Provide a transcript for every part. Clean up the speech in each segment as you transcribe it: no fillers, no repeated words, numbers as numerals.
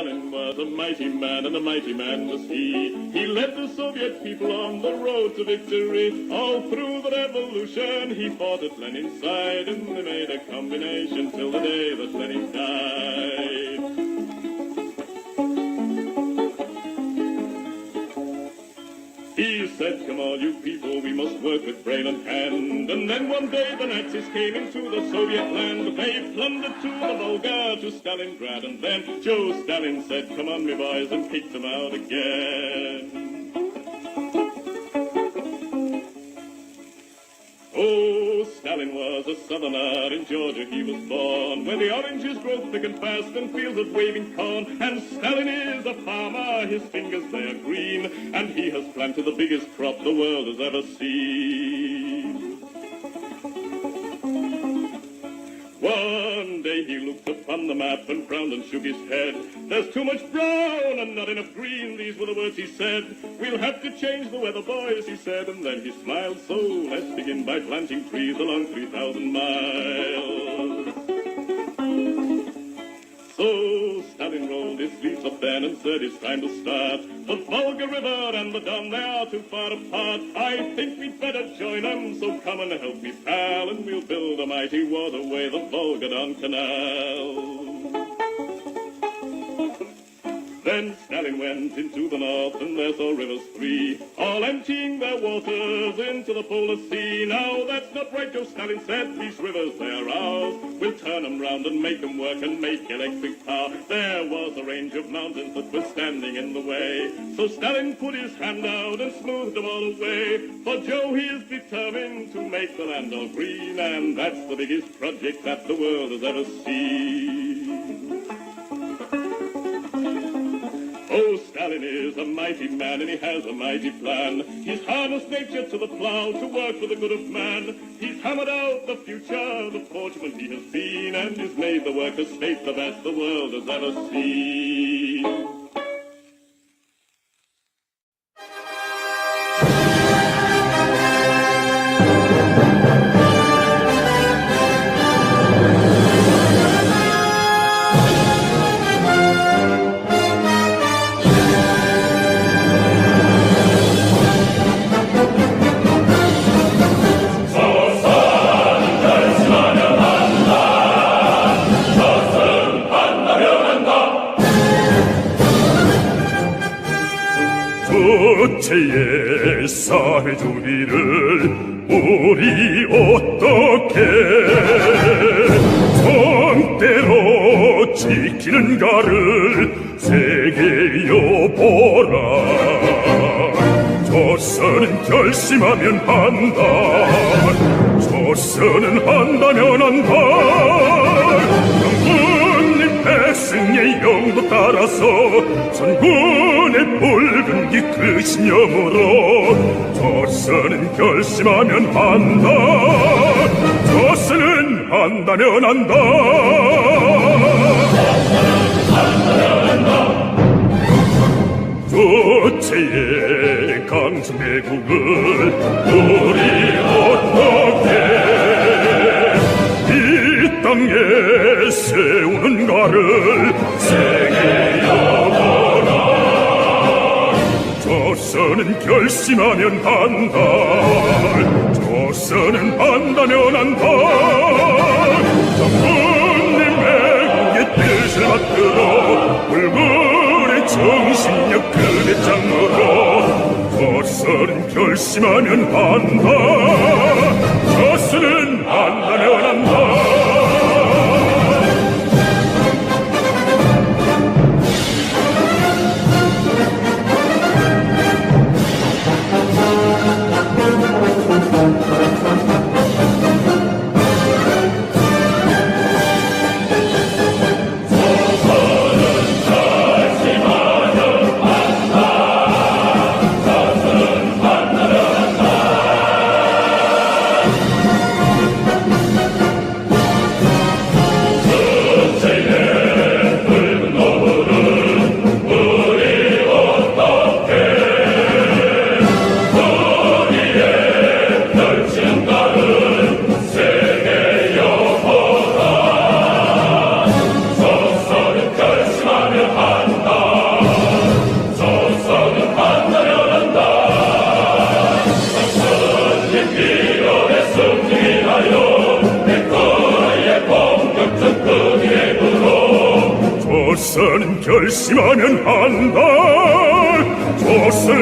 Stalin was a mighty man, and a mighty man was he. He led the Soviet people on the road to victory. All through the revolution, he fought at Lenin's side, and they made a combination till the day that Lenin died. He said, come on, you people, we must work with brain and hand. And then one day the Nazis came into the Soviet land. They plundered to the Volga, to Stalingrad. And then Joe Stalin said, come on, me boys, and kicked them out again. Oh, Stalin was a southerner, in Georgia he was born, where the oranges grow thick and fast and fields of waving corn. And Stalin is a farmer, his fingers they are green, and he has planted the biggest crop the world has ever seen. One day he looked upon the map and frowned and shook his head. There's too much brown and not enough green, these were the words he said. We'll have to change the weather, boys, he said, and then he smiled. So let's begin by planting trees along 3,000 miles. So Stalin rolled his sleeves up then and said it's time to start. The Volga River and the Don, they are too far apart. I think we'd better join them, so come and help me, pal, and we'll build a mighty waterway, the Volga-Don Canal. Then Stalin went into the north, and there saw rivers three, all emptying their waters into the polar sea. Now that's not right, Joe Stalin said, these rivers, they are ours. We'll turn them round and make them work and make electric power. There was a range of mountains that were standing in the way, so Stalin put his hand out and smoothed them all away. For Joe, he is determined to make the land all green, and that's the biggest project that the world has ever seen. Oh, Stalin is a mighty man, and he has a mighty plan. He's harnessed nature to the plow to work for the good of man. He's hammered out the future, the fortune he has been, and he's made the worker state the best the world has ever seen. 전체의 사회주의를 우리 어떻게 정대로 지키는가를 세계여보라. 조선은 결심하면 한다. 조선은 한다면 한다. 백승의 영도 따라서 선군의 붉은 기 그 신념으로 조선은 결심하면 한다. 조선은 한다면 한다. 조체의 강성대국을 우리 어떻게 땅에 세우는가를 세계여보라. 조선은 결심하면 한다. 조선은 한다면 한다. 장군님의 뜻을 받들어 불굴의 정신력 그대 장으로 조선은 결심하면 한다. 조선은 한다면 한다. 조선 결심하면 한다. 조선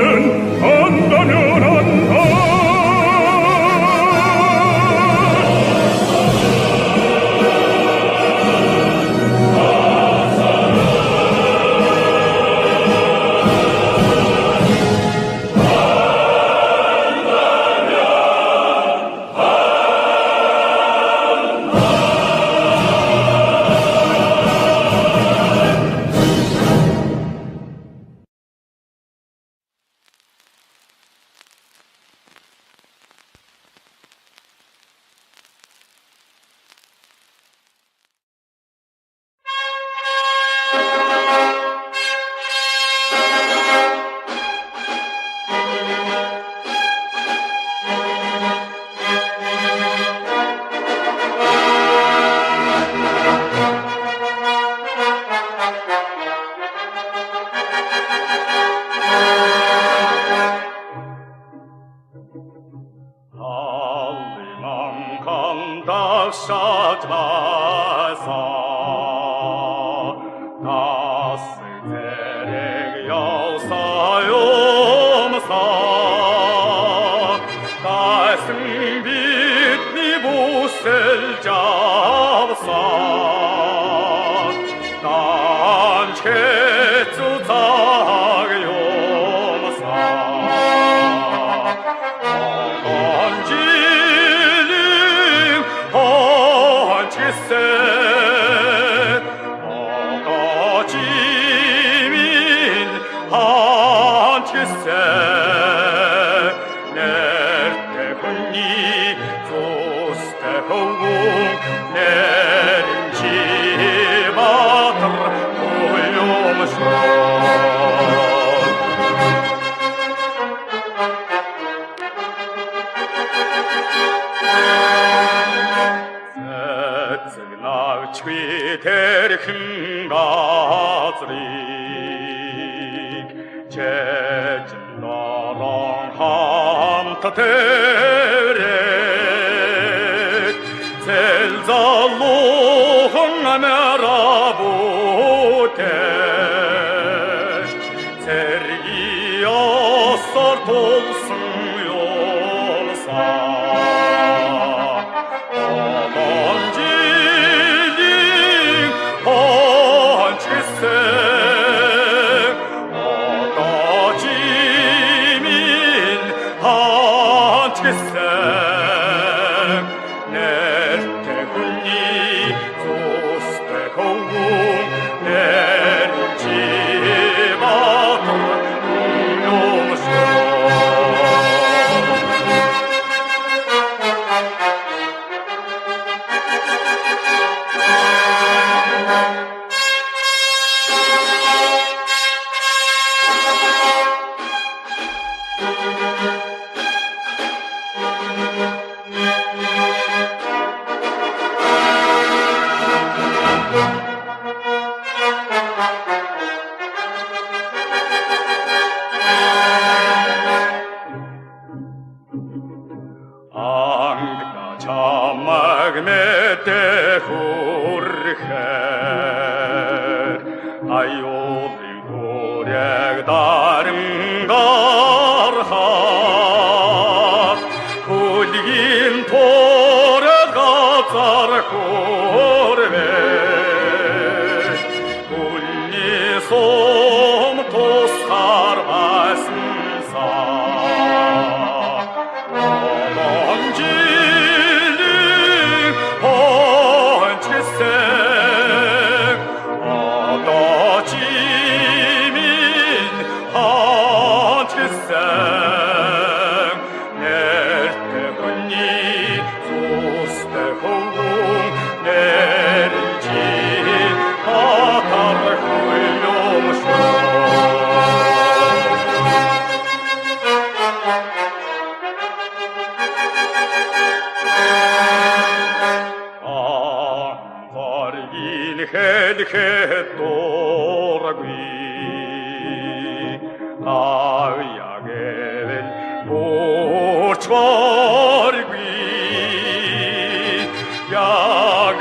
한다면 한다.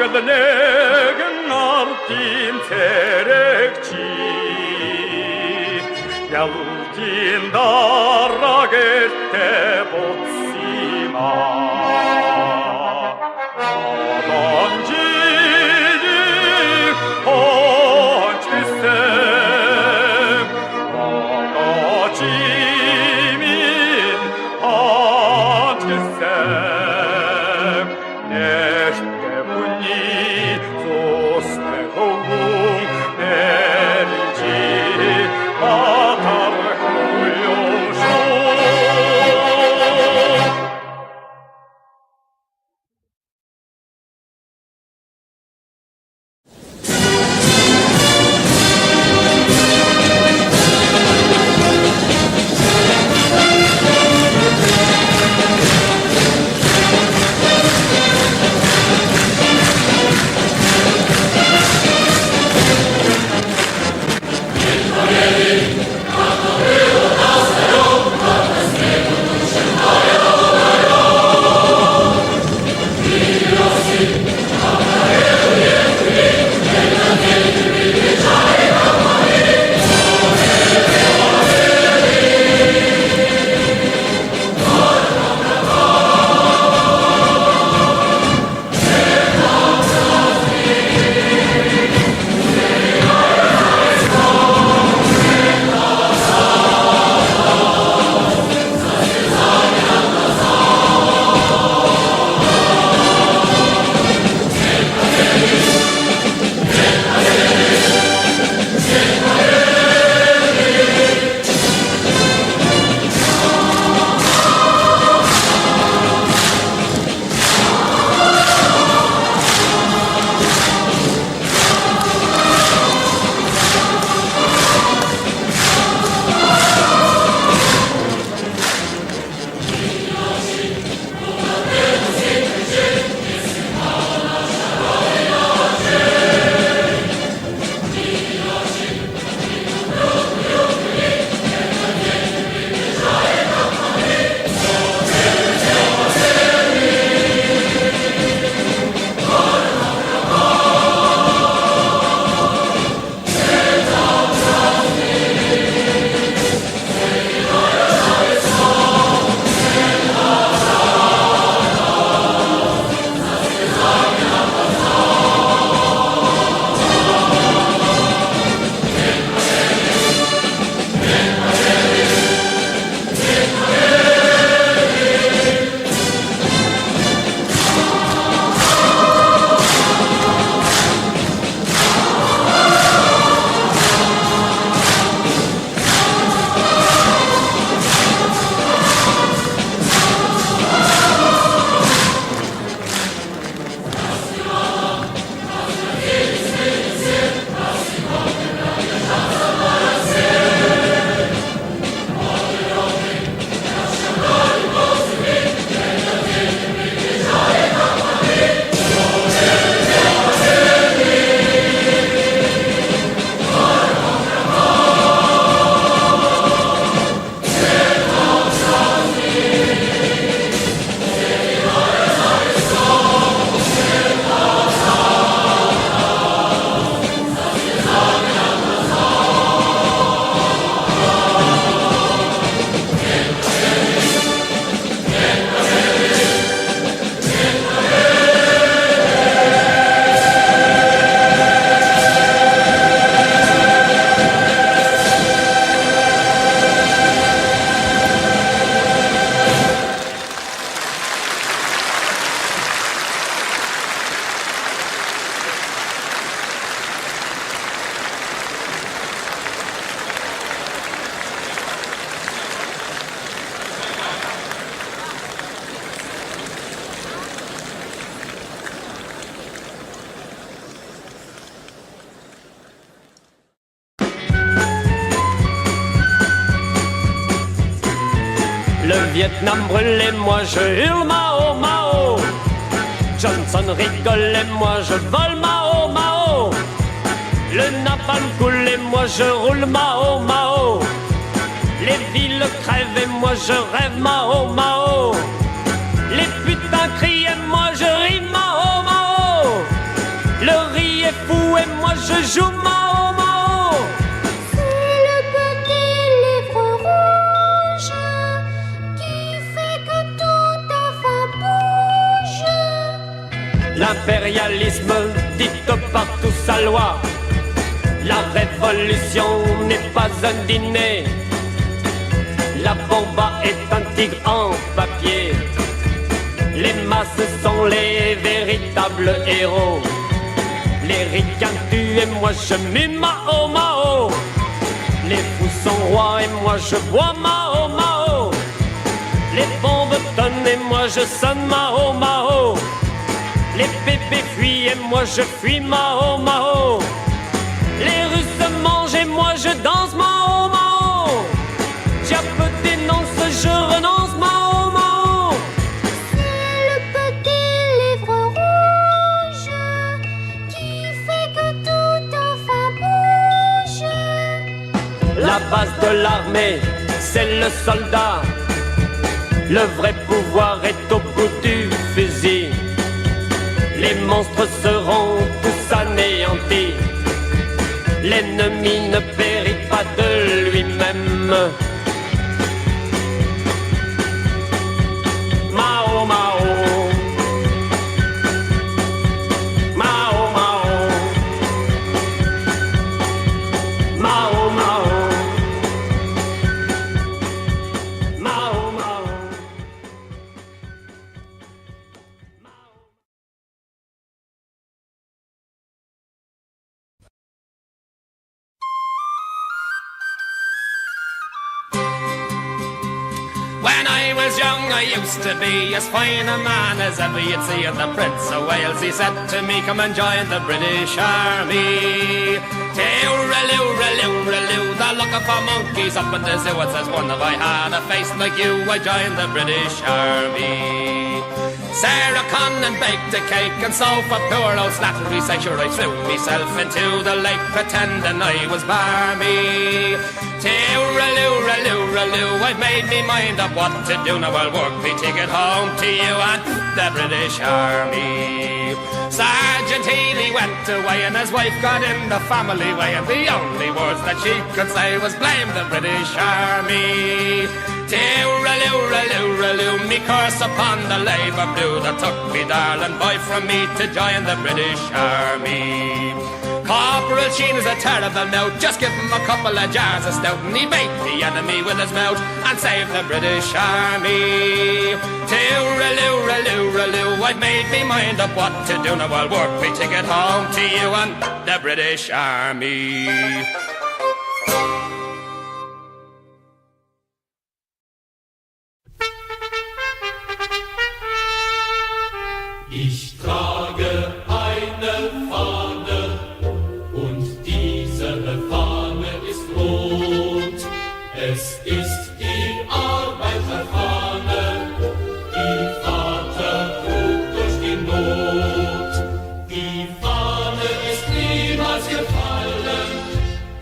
Ягоднеген артим терек Один дорогите боцима, Одончини очисем, Одочимин очисем, Неште буни зостеховум, Нелинчи Le Vietnam brûle et moi je hurle Mao Mao. Johnson rigole et moi je vole Mao Mao. Le napalm coule et moi je roule Mao Mao. Les villes crèvent et moi je rêve Mao Mao. Les putains crient et moi je ris Mao Mao. Le riz est fou et moi je joue Mao Mao. C'est le petit L'impérialisme dicte partout sa loi. La révolution n'est pas un dîner. La bomba est un tigre en papier. Les masses sont les véritables héros. Les ricains tuent et moi je mue Mao Mao. Les fous sont rois et moi je bois Mao Mao. Les bombes tonnent et moi je sonne Mao Mao. Les bébés fuient et moi je fuis Mao Mao. Les Russes mangent et moi je danse Mao Mao. Diable dénonce, je renonce Mao Mao. C'est le petit livre rouge qui fait que tout enfin bouge. La base de l'armée, c'est le soldat. Le vrai pouvoir est au bout du fusil. Les monstres seront tous anéantis. L'ennemi ne périt pas de lui-même. Mao Mao. Mao Mao. Mao Mao. Mao Mao. When I was young, I used to be as fine a man as ever you'd see. And the Prince of Wales, he said to me, come and join the British Army. Tooraloo, they're looking for monkeys up in the zoo. It says, one, if I had a face like you, I'd join the British Army. Sarah Connon baked a cake, and so for poor old Slattery sake, sure I threw myself into the lake, pretending I was barmy. Tooraloo, I've made me mind up what to do. Now I'll work me ticket home to you and the British Army. Sergeant Healy went away and his wife got in the family way, and the only words that she could say was blame the British Army. Tooraloo, me curse upon the Labour Blue that took me darling boy from me to join the British Army. Corporal Sheen is a terrible note, just give him a couple of jars of stout and he beat the enemy with his mouth and saved the British Army. Tooraloo, I've made me mind up what to do. Now I'll work me ticket home to you and the British Army. Ich trage eine Fahne und diese Fahne ist rot. Es ist die Arbeiterfahne, die Vater trug durch die Not. Die Fahne ist niemals gefallen,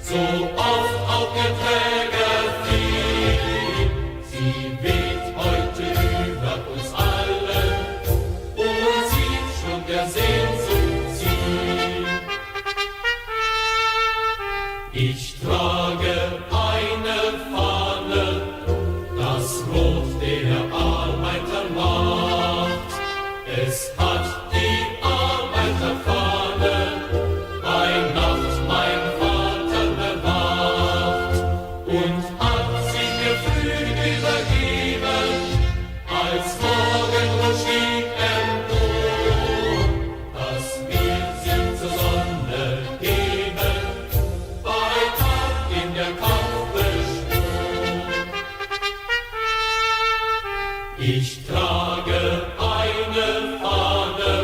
so oft auch der Träger fiel. Sie weht heute über uns allen und sieht schon der Sehnsucht Ziel. Ich trage eine Fahne, das Rot der Arbeiter macht. Es hat die Arbeiterfahne bei Nacht mein Vater bewacht und hat sie mir früh übergeben, als Morgenrot stieg empor, dass wir sie zur Sonne geben, bei Tag in der Kampf beschworen. Ich trage eine Fahne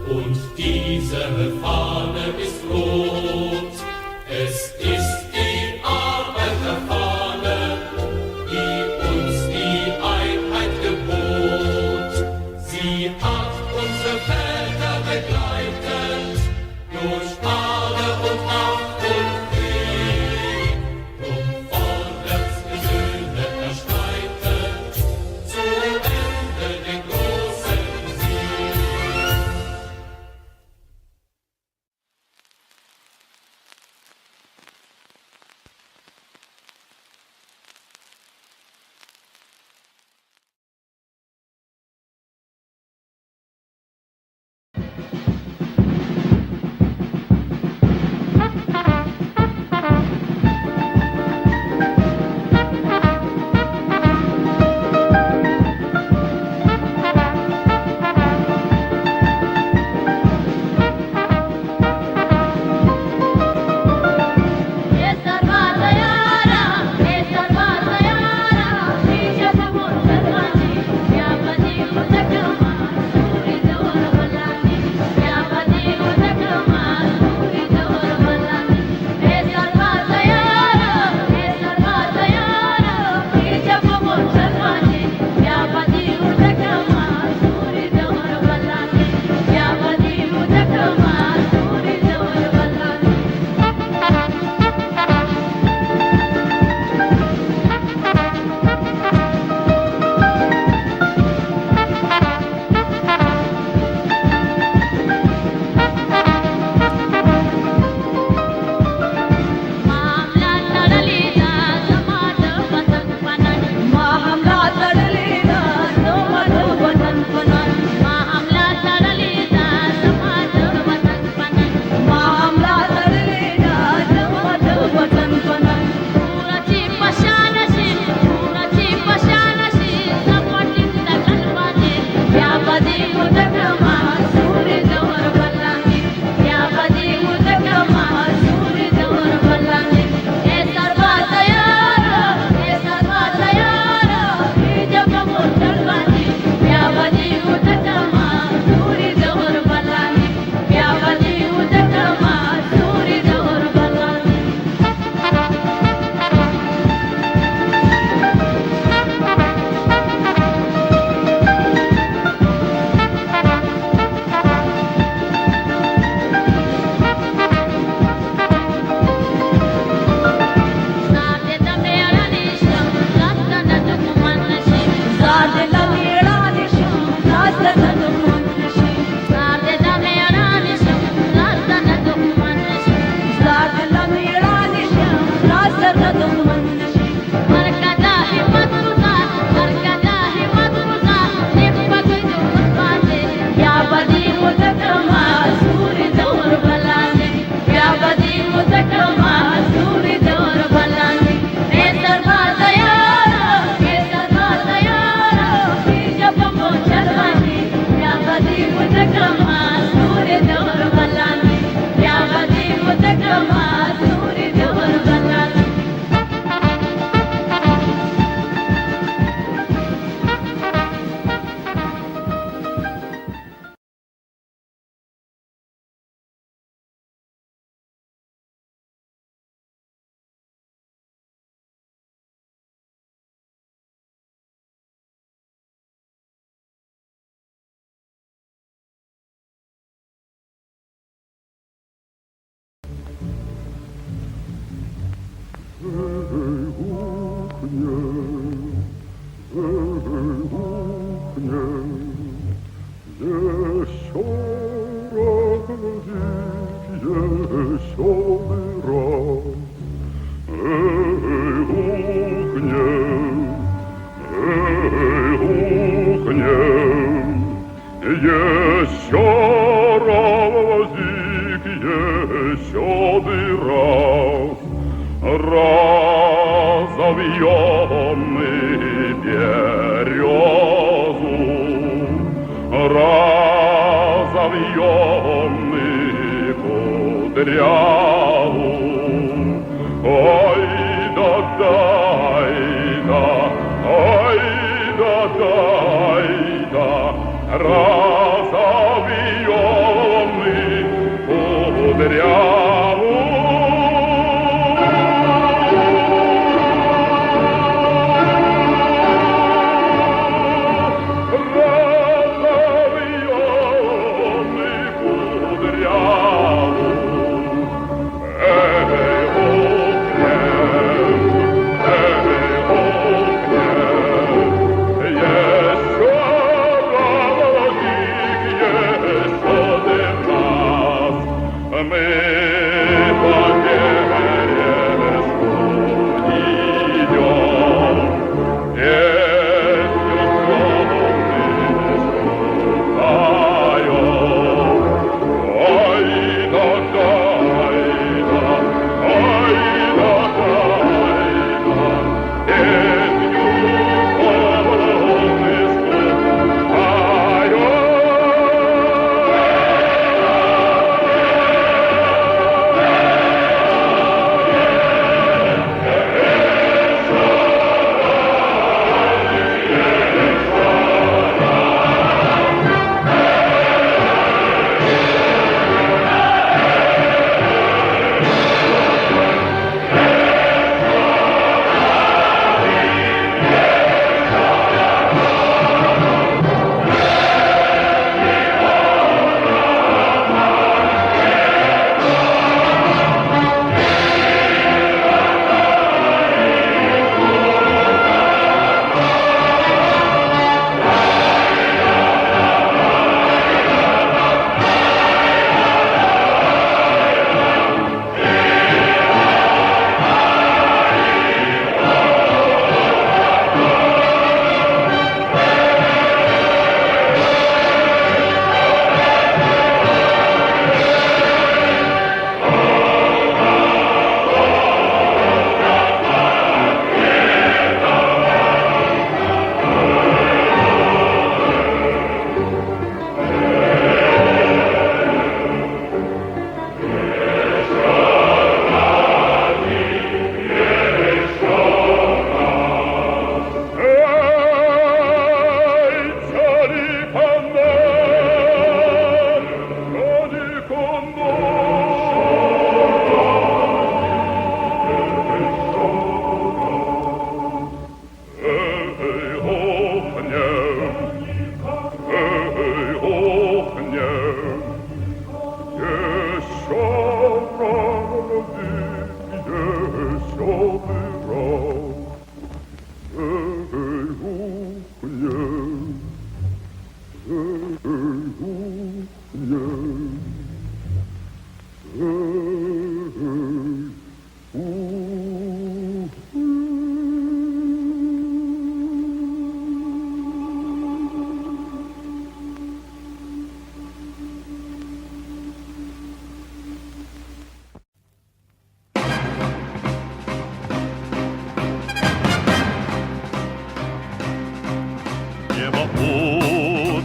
und diese Fahne ist rot. Es ist die Arbeiterfahne, die uns die Einheit gebot. Sie hat unsere Väter begleitet durch Ade und Nacht und Krieg. Drum vorwärts die Söhne erstreitet, zu Ende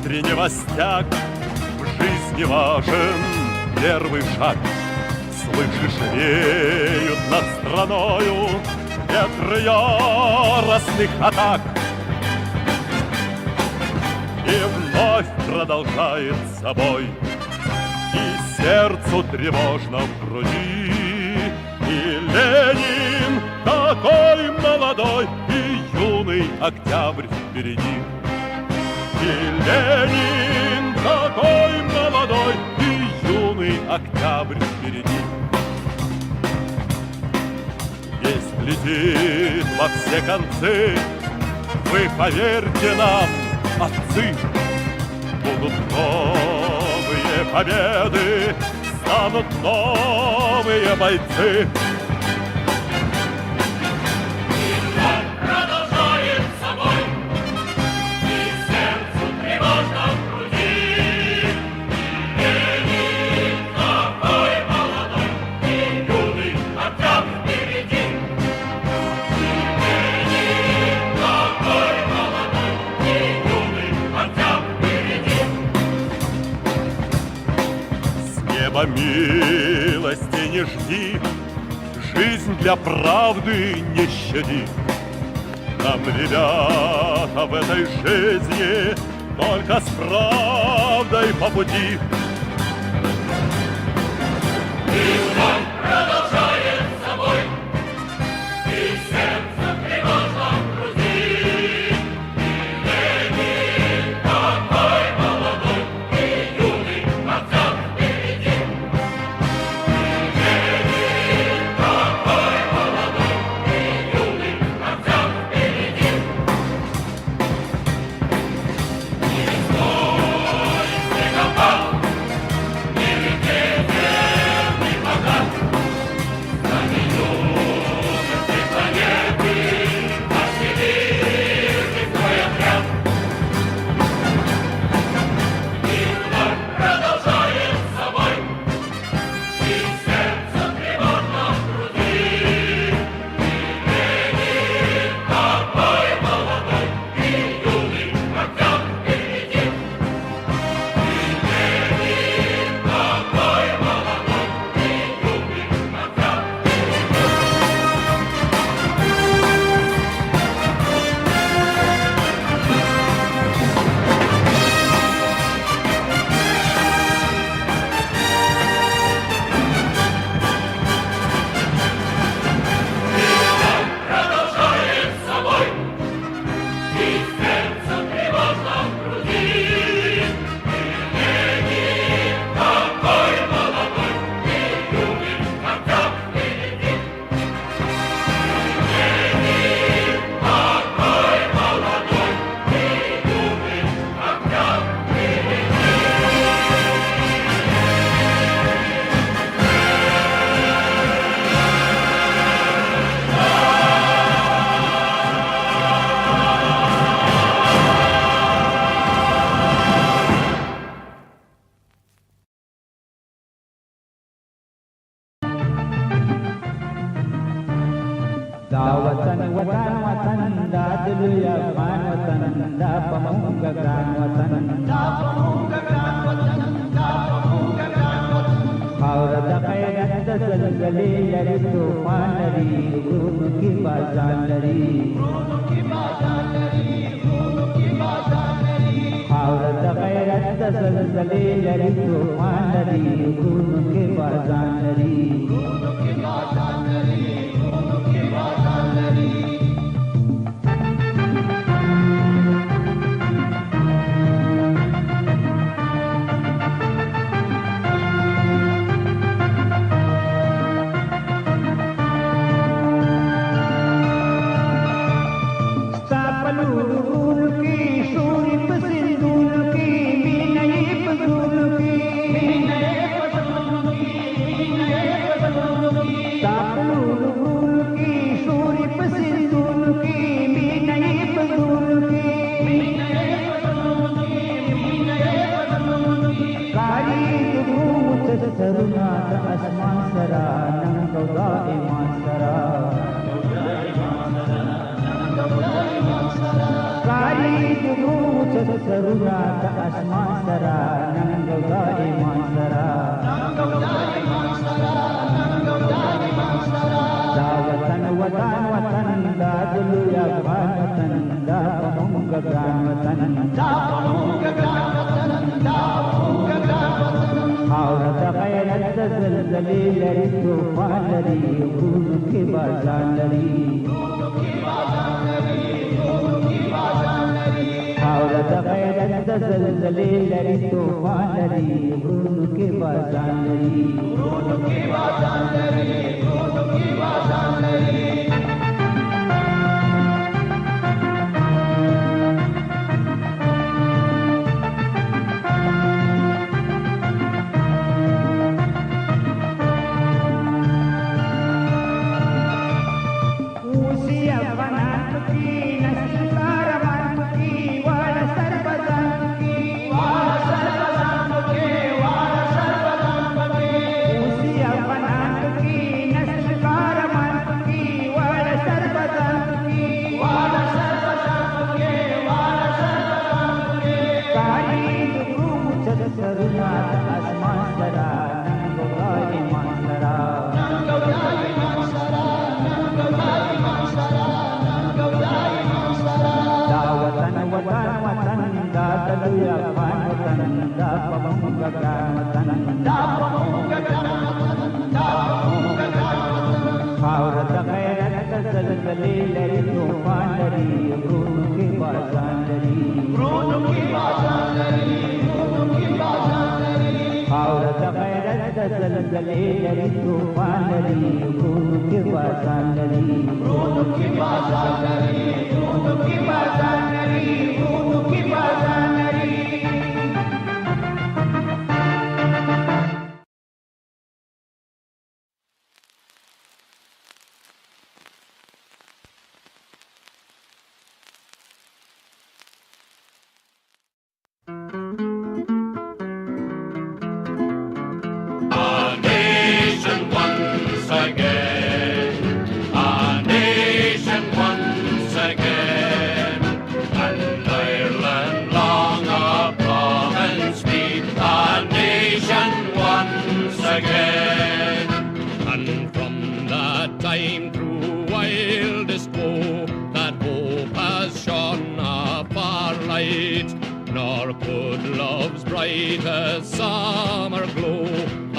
Утреннего в жизни важен первый шаг. Слышишь, веют над страною ветры яростных атак. И вновь продолжается бой, и сердцу тревожно в груди. И Ленин такой молодой, и юный октябрь впереди. И Ленин такой молодой, и юный октябрь впереди. Весть летит во все концы, вы поверьте нам, отцы. Будут новые победы, станут новые бойцы. Милости не жди, жизнь для правды не щади. Нам, ребята, в этой жизни только с правдой по пути. И он продолжает собой, и сердце тревожно в груди. И Ленин такой молодой и юный, отцом впереди.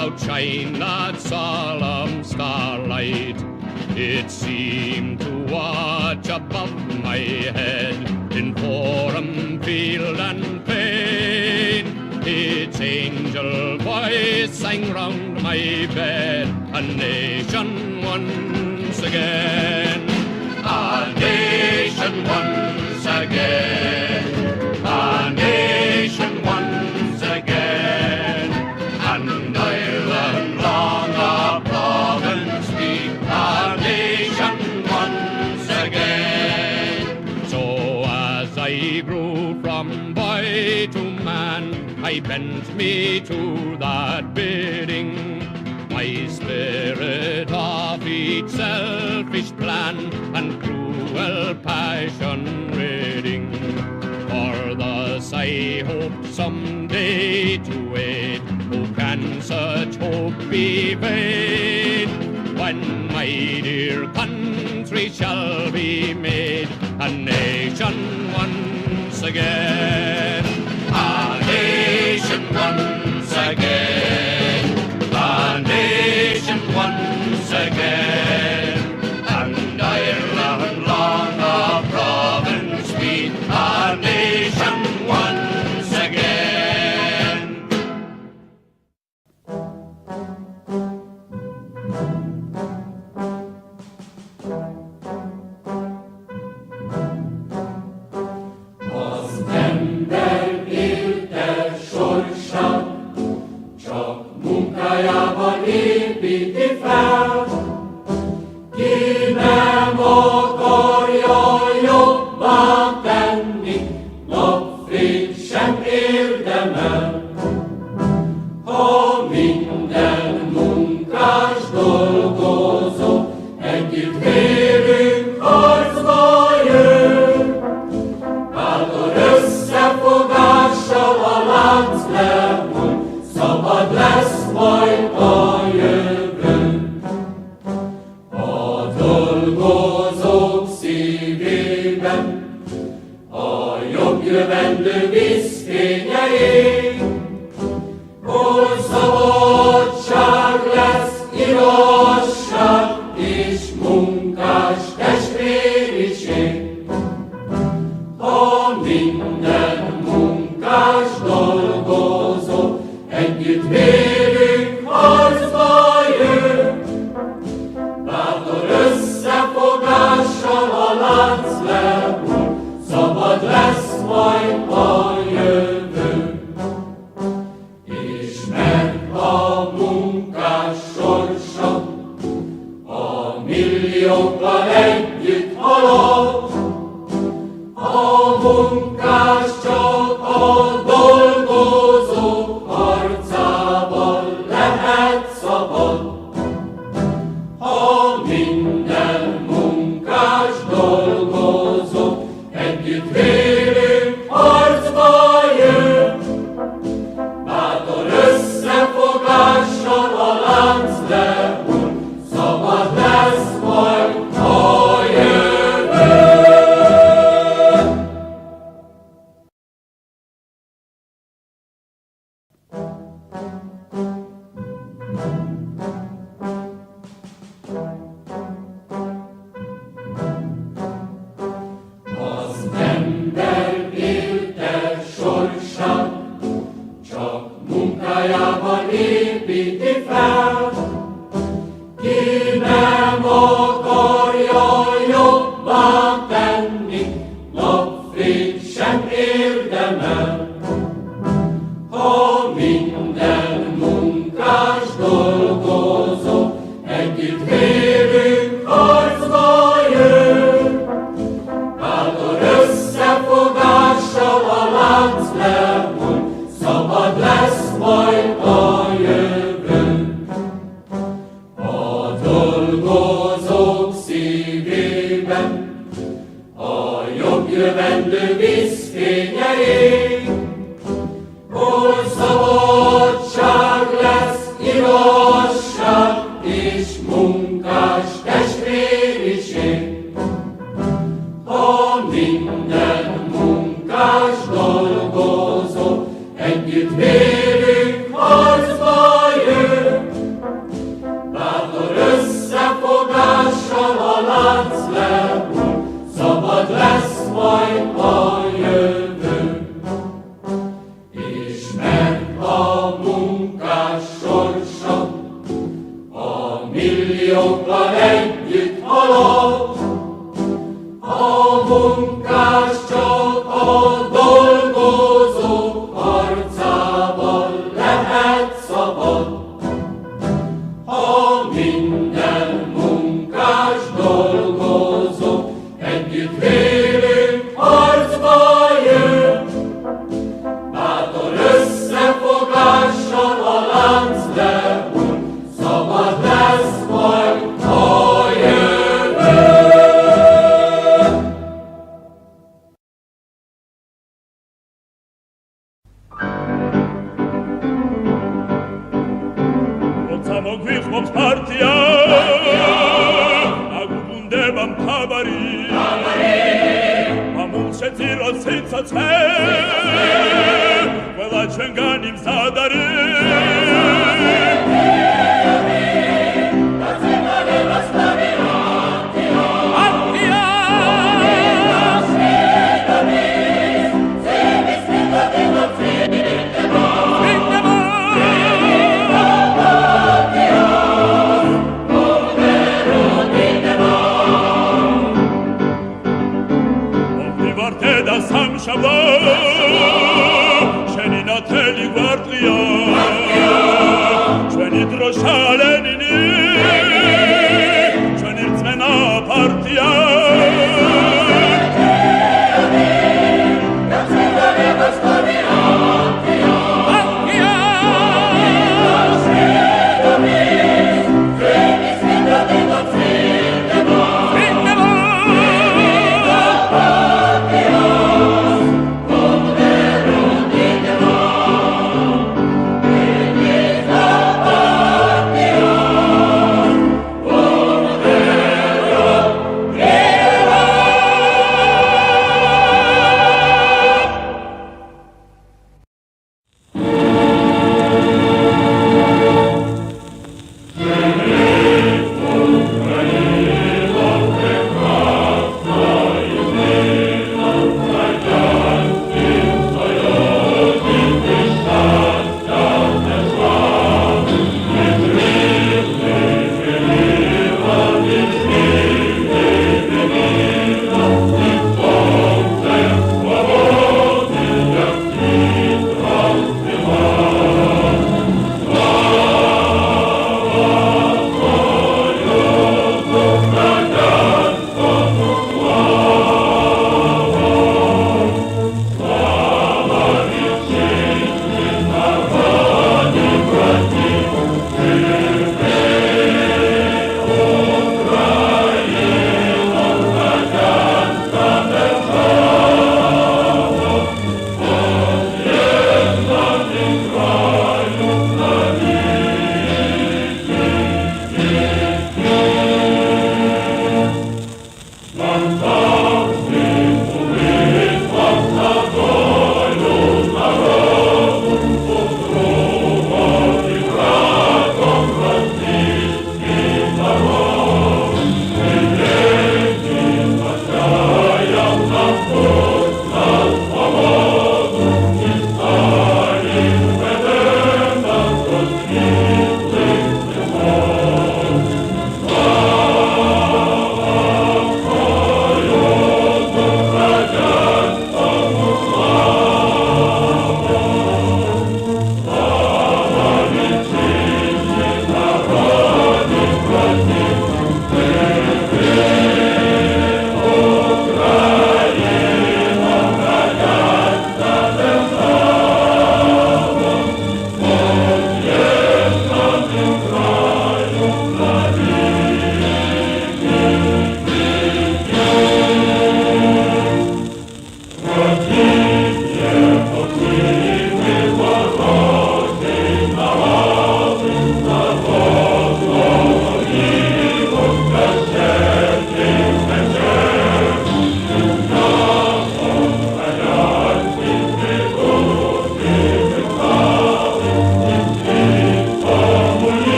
Outshine that solemn starlight. It seemed to watch above my head in forum, field and plain. Its angel voice sang round my bed, a nation once again. A nation once again. A nation once again. And Ireland long a province be, a nation once again. So as I grew from boy to man, I bent me to that bidding. My spirit of each selfish plan and cruel passion ridding. For thus I hope someday to aid. Oh, can such hope be vain? When my dear country shall be made a nation once again. A nation once again. A nation once again. And Ireland long a province be, a nation once again. Az ember élte sorsát csak munkájával építi fel. Ki nem akarja jobbá tenni, napfényt sem érdemel. Ha minden munkás dolgozó együtt vérünk harcba jön, bátor összefogással a lánc lehull, szabad lesz majd a jövő. A dolgozók szívében a jobb jövendő vízfénye ég, hol szabadság lesz, igazság és munkás testvériség. Ha minden munkás dolgozó együtt vérünk harcba jön, bátor összefogással a lánc lehull, szabad lesz majd a jövő. És mert a munkás sorsa a milliókkal együtt halad, a munkás érdemel. Ha minden munkás dolgozó együtt vérünk harcba jön, bátor összefogással a lánc lehull, szabad lesz majd a jövő. A dolgozók szívében a jobb jövendő vízfénye ég, hol szabadság lesz, igazság és munkás testvériség. Ha minden munkás dolgozó együtt vérünk harcba jön, bátor összefogással a lánc lehull, szabad lesz majd a jövő. Ismert a munkás sorsa, a milliókkal együtt halad. A munkás csak a dolgozók harcában lehet szabad. Ha minden munkás dolgozó együtt vérünk harcba jön, bátor összefogással a lánc lehull, szabad lesz majd a jövő. Od samog Vihmog partija, a gubundebam tabari, a mulše ciro sica cve, velačen ganim zadari. Sam Shabbat, sheni nateli gvartlia, sheni drosha lenini, sheni tzmena partia. Yeah.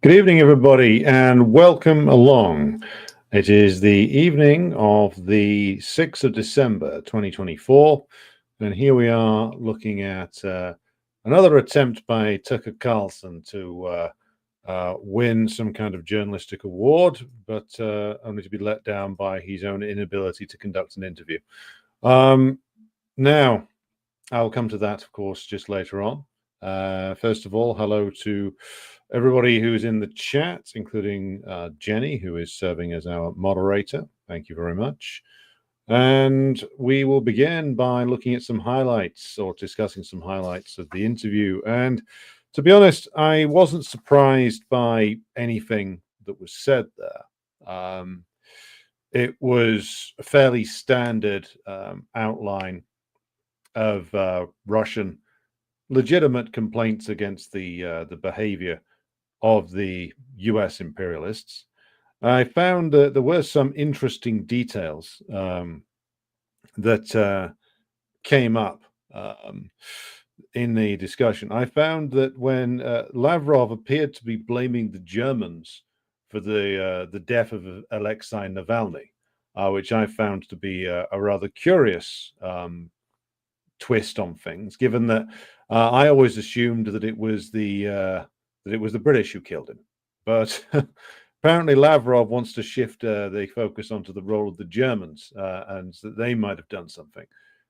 Good evening, everybody, and welcome along. It is the evening of the 6th of December, 2024, and here we are looking at another attempt by Tucker Carlson to win some kind of journalistic award, but only to be let down by his own inability to conduct an interview. Now, I'll come to that, of course, just later on. First of all, hello to everybody who's in the chat, including Jenny, who is serving as our moderator. Thank you very much. And we will begin by looking at some highlights or discussing some highlights of the interview. And to be honest, I wasn't surprised by anything that was said there. It was a fairly standard outline of Russian legitimate complaints against the behavior of the US imperialists. I found that there were some interesting details that came up in the discussion. I found that when Lavrov appeared to be blaming the Germans for the death of Alexei Navalny, which I found to be a rather curious twist on things, given that I always assumed that it was the British who killed him, but apparently Lavrov wants to shift the focus onto the role of the Germans and that they might have done something,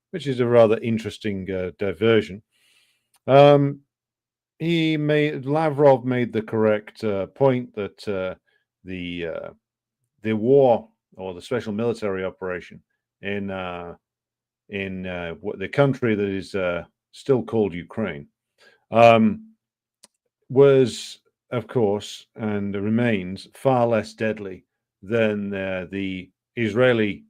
which is a rather interesting diversion. Lavrov made the correct point that the war or the special military operation in what the country that is still called Ukraine was, of course, and remains far less deadly than the Israeli,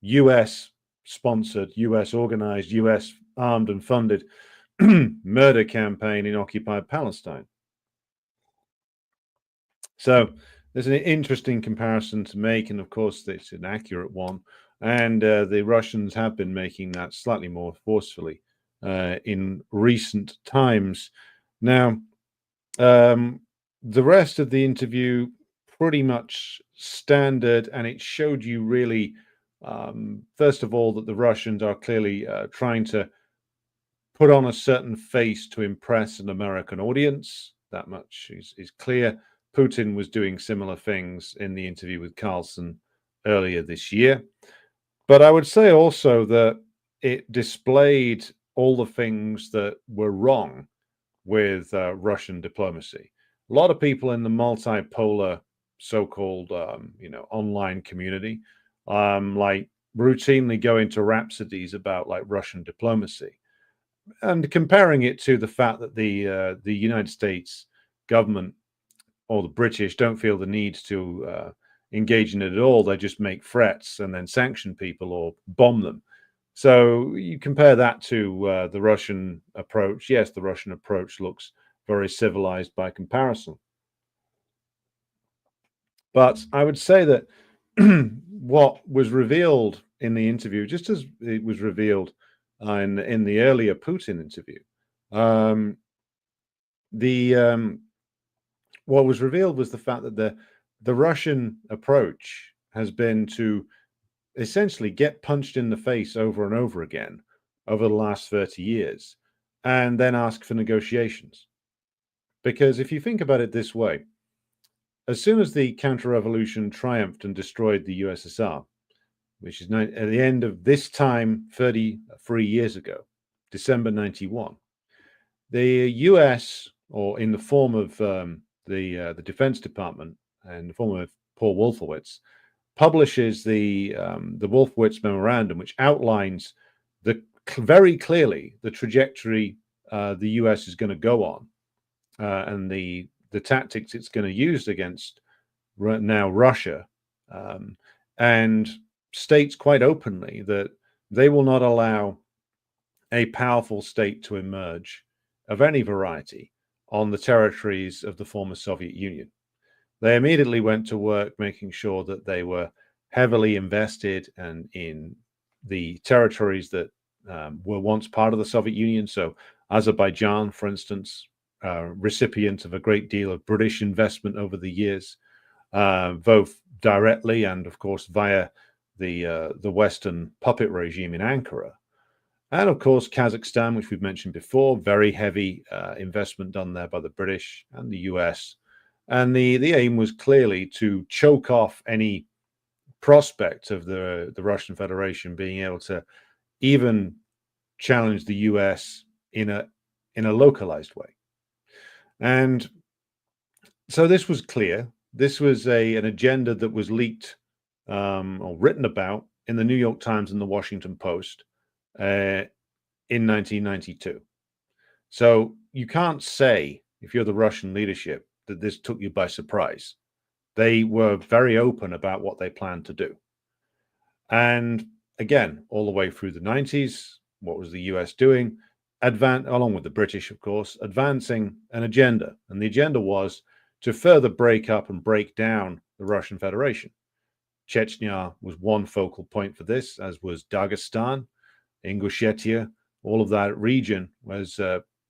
US sponsored, US organized, US armed and funded murder campaign in occupied Palestine. So there's an interesting comparison to make, and of course it's an accurate one. And the Russians have been making that slightly more forcefully in recent times. Now, the rest of the interview, pretty much standard, and it showed you really, first of all, that the Russians are clearly trying to put on a certain face to impress an American audience. That much is clear. Putin was doing similar things in the interview with Carlson earlier this year. But I would say also that it displayed all the things that were wrong with Russian diplomacy. A lot of people in the multipolar so-called, online community, like routinely go into rhapsodies about like Russian diplomacy, and comparing it to the fact that the United States government or the British don't feel the need to engage in it at all. They just make threats and then sanction people or bomb them. So you compare that to the Russian approach. Yes, the Russian approach looks very civilized by comparison. But I would say that what was revealed in the interview, just as it was revealed in the earlier Putin interview, what was revealed was the fact that the Russian approach has been to essentially get punched in the face over and over again over the last 30 years and then ask for negotiations. Because if you think about it this way, as soon as the counter-revolution triumphed and destroyed the USSR, which is at the end of this time 33 years ago, December 91, the US, or in the form of the Defense Department and the form of Paul Wolfowitz, publishes the Wolfowitz Memorandum, which outlines very clearly the trajectory the US is going to go on and the tactics it's going to use against now Russia, and states quite openly that they will not allow a powerful state to emerge of any variety on the territories of the former Soviet Union. They immediately went to work making sure that they were heavily invested and in the territories that were once part of the Soviet Union. So Azerbaijan, for instance, recipient of a great deal of British investment over the years, both directly and, of course, via the Western puppet regime in Ankara. And, of course, Kazakhstan, which we've mentioned before, very heavy investment done there by the British and the US. And the aim was clearly to choke off any prospect of the Russian Federation being able to even challenge the US in a localized way. And so this was clear. This was an agenda that was leaked or written about in the New York Times and the Washington Post in 1992. So you can't say, if you're the Russian leadership, that this took you by surprise. They were very open about what they planned to do. And again, all the way through the 90s, what was the US doing? Along with the British, of course, advancing an agenda. And the agenda was to further break up and break down the Russian Federation. Chechnya was one focal point for this, as was Dagestan, Ingushetia. All of that region was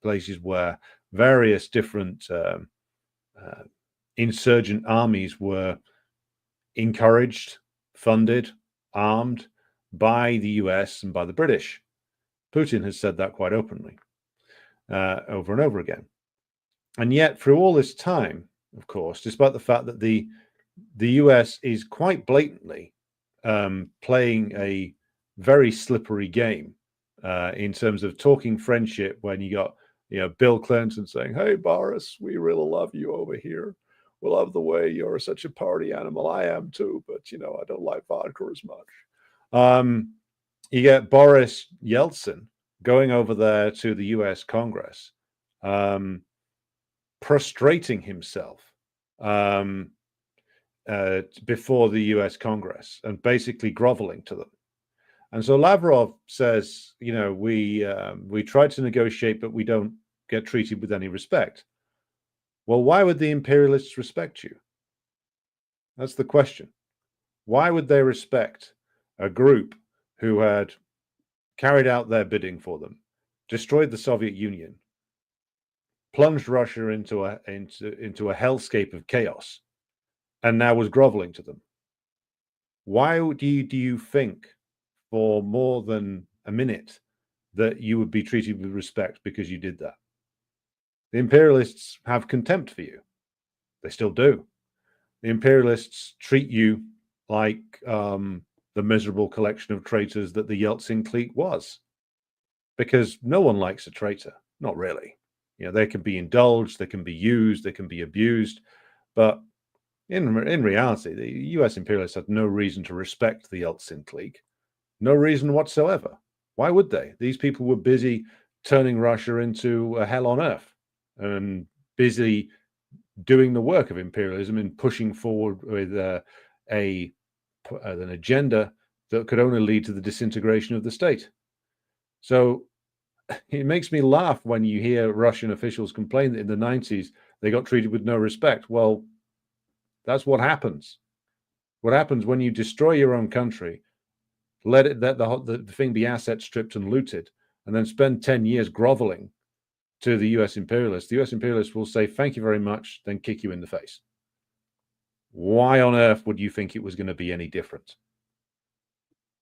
places where various different insurgent armies were encouraged, funded, armed by the US and by the British. Putin has said that quite openly over and over again. And yet, through all this time, of course, despite the fact that the US is quite blatantly playing a very slippery game in terms of talking friendship, when you got Bill Clinton saying, "Hey, Boris, we really love you over here. We love the way you're such a party animal. I am too, but I don't like vodka as much." You get Boris Yeltsin going over there to the US Congress, prostrating himself before the US Congress and basically groveling to them. And so Lavrov says, we try to negotiate, but we don't get treated with any respect. Well, why would the imperialists respect you? That's the question. Why would they respect a group who had carried out their bidding for them, destroyed the Soviet Union, plunged Russia into a hellscape of chaos, and now was groveling to them? Why do you think for more than a minute that you would be treated with respect because you did that? The imperialists have contempt for you. They still do. The imperialists treat you like the miserable collection of traitors that the Yeltsin clique was, because no one likes a traitor. Not really. They can be indulged, they can be used, they can be abused, but in reality, the US imperialists had no reason to respect the Yeltsin clique. No reason whatsoever. Why would they? These people were busy turning Russia into a hell on earth and busy doing the work of imperialism and pushing forward with an agenda that could only lead to the disintegration of the state. So it makes me laugh when you hear Russian officials complain that in the 90s they got treated with no respect. Well, that's what happens. What happens when you destroy your own country, let the thing be asset stripped and looted, and then spend 10 years groveling to the US imperialists. The US imperialists will say, "Thank you very much," then kick you in the face. Why on earth would you think it was going to be any different?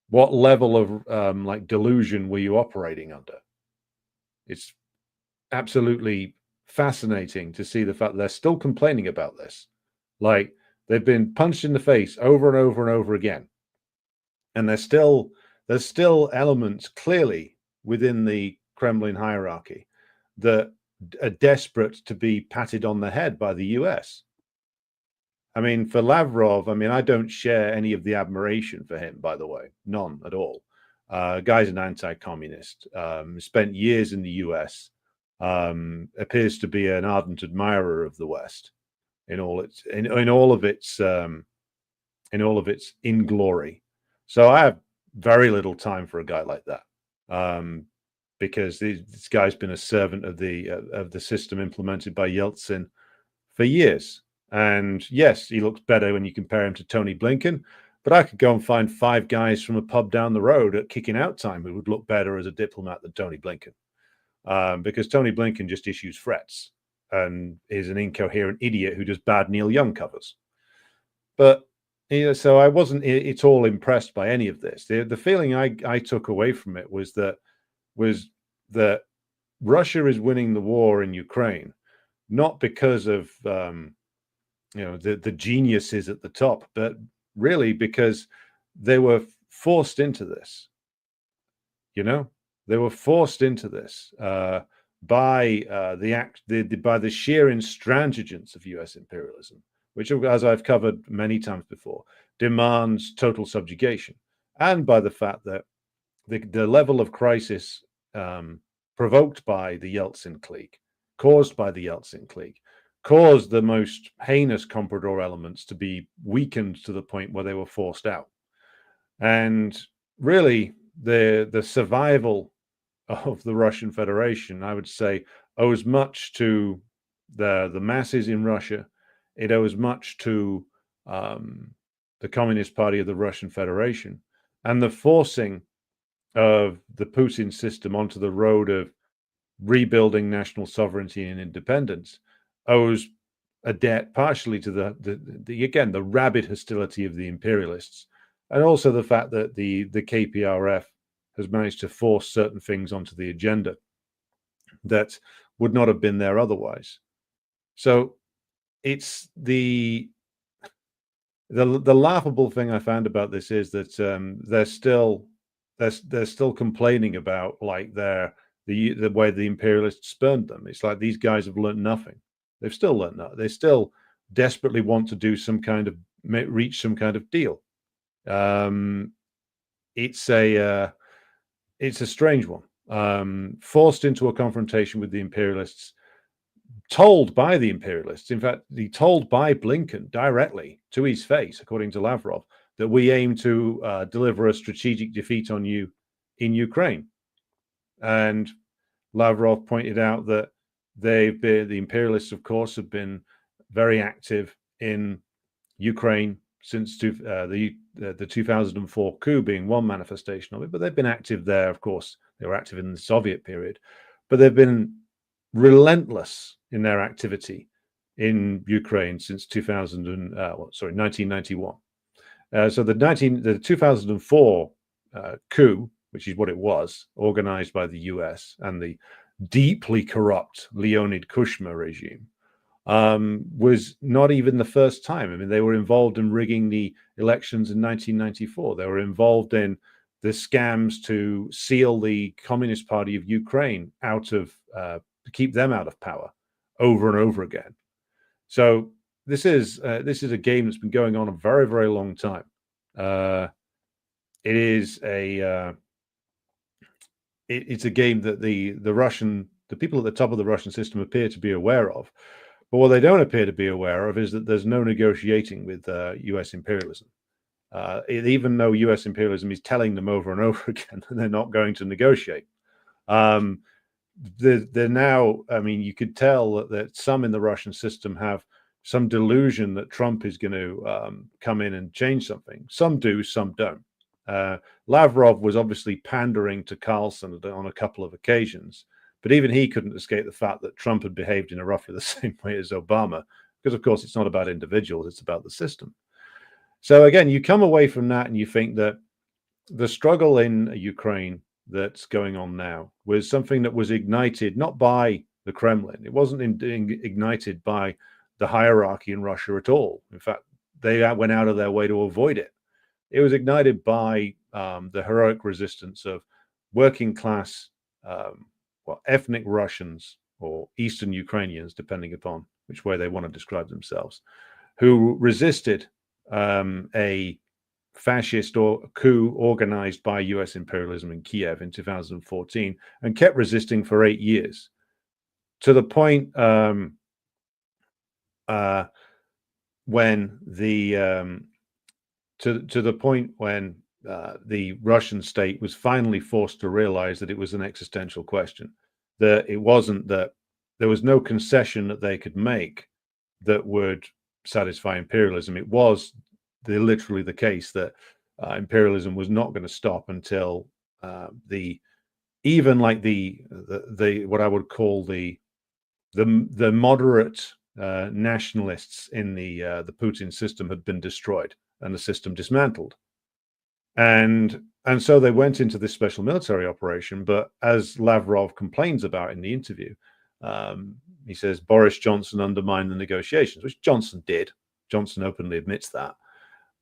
What level of delusion were you operating under? It's absolutely fascinating to see the fact that they're still complaining about this. Like, they've been punched in the face over and over and over again. And there's still elements clearly within the Kremlin hierarchy that are desperate to be patted on the head by the US. I mean, for Lavrov, I don't share any of the admiration for him, by the way. None at all. Guy's an anti-communist, spent years in the US, appears to be an ardent admirer of the West in all of its inglory. So I have very little time for a guy like that, because this guy's been a servant of the system implemented by Yeltsin for years. And yes, he looks better when you compare him to Tony Blinken, but I could go and find 5 guys from a pub down the road at kicking out time who would look better as a diplomat than Tony Blinken, because Tony Blinken just issues threats and is an incoherent idiot who does bad Neil Young covers. But so I wasn't at all impressed by any of this. The feeling I took away from it was that Russia is winning the war in Ukraine, not because of the geniuses at the top, but really because they were forced into this. They were forced into this by the sheer intransigence of U.S. imperialism, which, as I've covered many times before, demands total subjugation, and by the fact that the level of crisis provoked by the Yeltsin clique, caused by the Yeltsin clique, caused the most heinous comprador elements to be weakened to the point where they were forced out. And really, the survival of the Russian Federation, I would say, owes much to the masses in Russia. It owes much to the Communist Party of the Russian Federation, and the forcing of the Putin system onto the road of rebuilding national sovereignty and independence owes a debt partially to the rabid hostility of the imperialists, and also the fact that the KPRF has managed to force certain things onto the agenda that would not have been there otherwise. So it's the laughable thing I found about this is that they're still complaining about like the way the imperialists spurned them. It's like these guys have learned nothing. They've still learned that. They still desperately want to do reach some kind of deal. It's a strange one. Forced into a confrontation with the imperialists, told by the imperialists, in fact, told by Blinken directly to his face, according to Lavrov, that we aim to deliver a strategic defeat on you in Ukraine. And Lavrov pointed out that the imperialists, of course, have been very active in Ukraine since the 2004 coup being one manifestation of it. But they've been active there, of course. They were active in the Soviet period. But they've been relentless in their activity in Ukraine since 1991. So the 2004 coup, which is what it was, organized by the US and the deeply corrupt Leonid Kuchma regime, was not even the first time. I mean, they were involved in rigging the elections in 1994. They were involved in the scams to seal the Communist Party of Ukraine to keep them out of power over and over again. So this is a game that's been going on a very, very long time. It's a game that the people at the top of the Russian system appear to be aware of. But what they don't appear to be aware of is that there's no negotiating with U.S. imperialism. Even though U.S. imperialism is telling them over and over again that they're not going to negotiate. They're now, I mean, you could tell that some in the Russian system have some delusion that Trump is going to come in and change something. Some do, some don't. Lavrov was obviously pandering to Carlson on a couple of occasions, but even he couldn't escape the fact that Trump had behaved in a roughly the same way as Obama, because, of course, it's not about individuals, it's about the system. So, again, you come away from that and you think that the struggle in Ukraine that's going on now was something that was ignited not by the Kremlin. It wasn't ignited by the hierarchy in Russia at all. In fact, they went out of their way to avoid it. It was ignited by the heroic resistance of working class, ethnic Russians or Eastern Ukrainians, depending upon which way they want to describe themselves, who resisted a fascist coup organized by US imperialism in Kiev in 2014 and kept resisting for 8 years, to the point when the Russian state was finally forced to realize that it was an existential question, that it wasn't that there was no concession that they could make that would satisfy imperialism. It was literally the case that imperialism was not going to stop until what I would call the the moderate nationalists in the Putin system had been destroyed and the system dismantled. And so they went into this special military operation. But as Lavrov complains about in the interview, he says Boris Johnson undermined the negotiations, which Johnson did. Johnson openly admits that.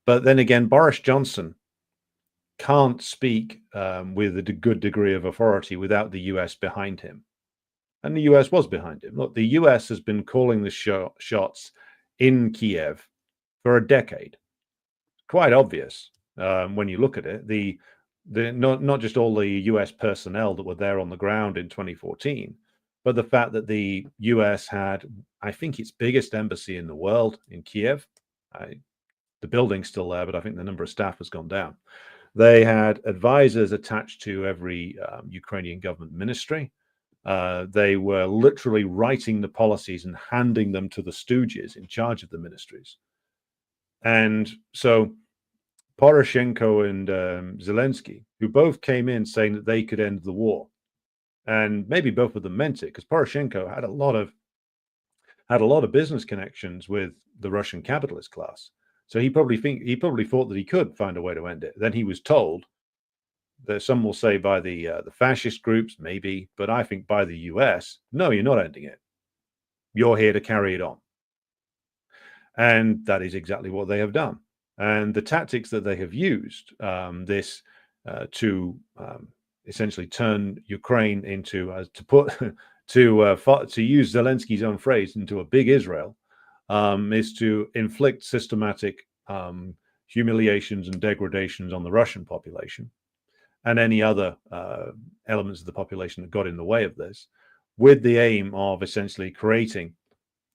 But then again, Boris Johnson can't speak with a good degree of authority without the US behind him. And the US was behind him. Look, the US has been calling the shots in Kiev for a decade. Quite obvious when you look at it. Not just all the US personnel that were there on the ground in 2014, but the fact that the US had, I think, its biggest embassy in the world in Kiev. The building's still there, but I think the number of staff has gone down. They had advisors attached to every Ukrainian government ministry. They were literally writing the policies and handing them to the stooges in charge of the ministries. And so Poroshenko and Zelensky, who both came in saying that they could end the war, and maybe both of them meant it, because Poroshenko had a lot of business connections with the Russian capitalist class. So he probably thought that he could find a way to end it. Then he was told, that some will say by the fascist groups, maybe, but I think by the US, no, you're not ending it. You're here to carry it on. And that is exactly what they have done. And the tactics that they have used, to essentially turn Ukraine into, to use Zelensky's own phrase, into a big Israel, is to inflict systematic humiliations and degradations on the Russian population and any other elements of the population that got in the way of this, with the aim of essentially creating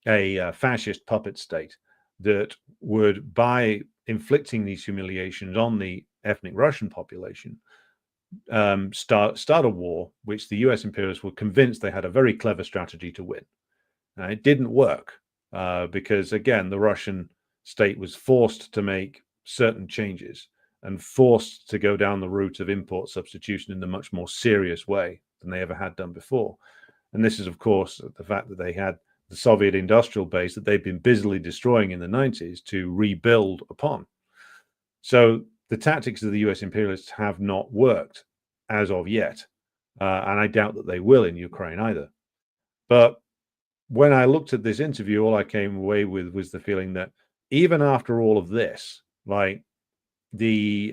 a fascist puppet state that would, by inflicting these humiliations on the ethnic Russian population, start a war which the US imperialists were convinced they had a very clever strategy to win. It didn't work because, again, the Russian state was forced to make certain changes and forced to go down the route of import substitution in a much more serious way than they ever had done before. And this is, of course, the fact that they had the Soviet industrial base that they've been busily destroying in the 90s to rebuild upon. So the tactics of the US imperialists have not worked as of yet. And I doubt that they will in Ukraine either. But when I looked at this interview, all I came away with was the feeling that even after all of this, like the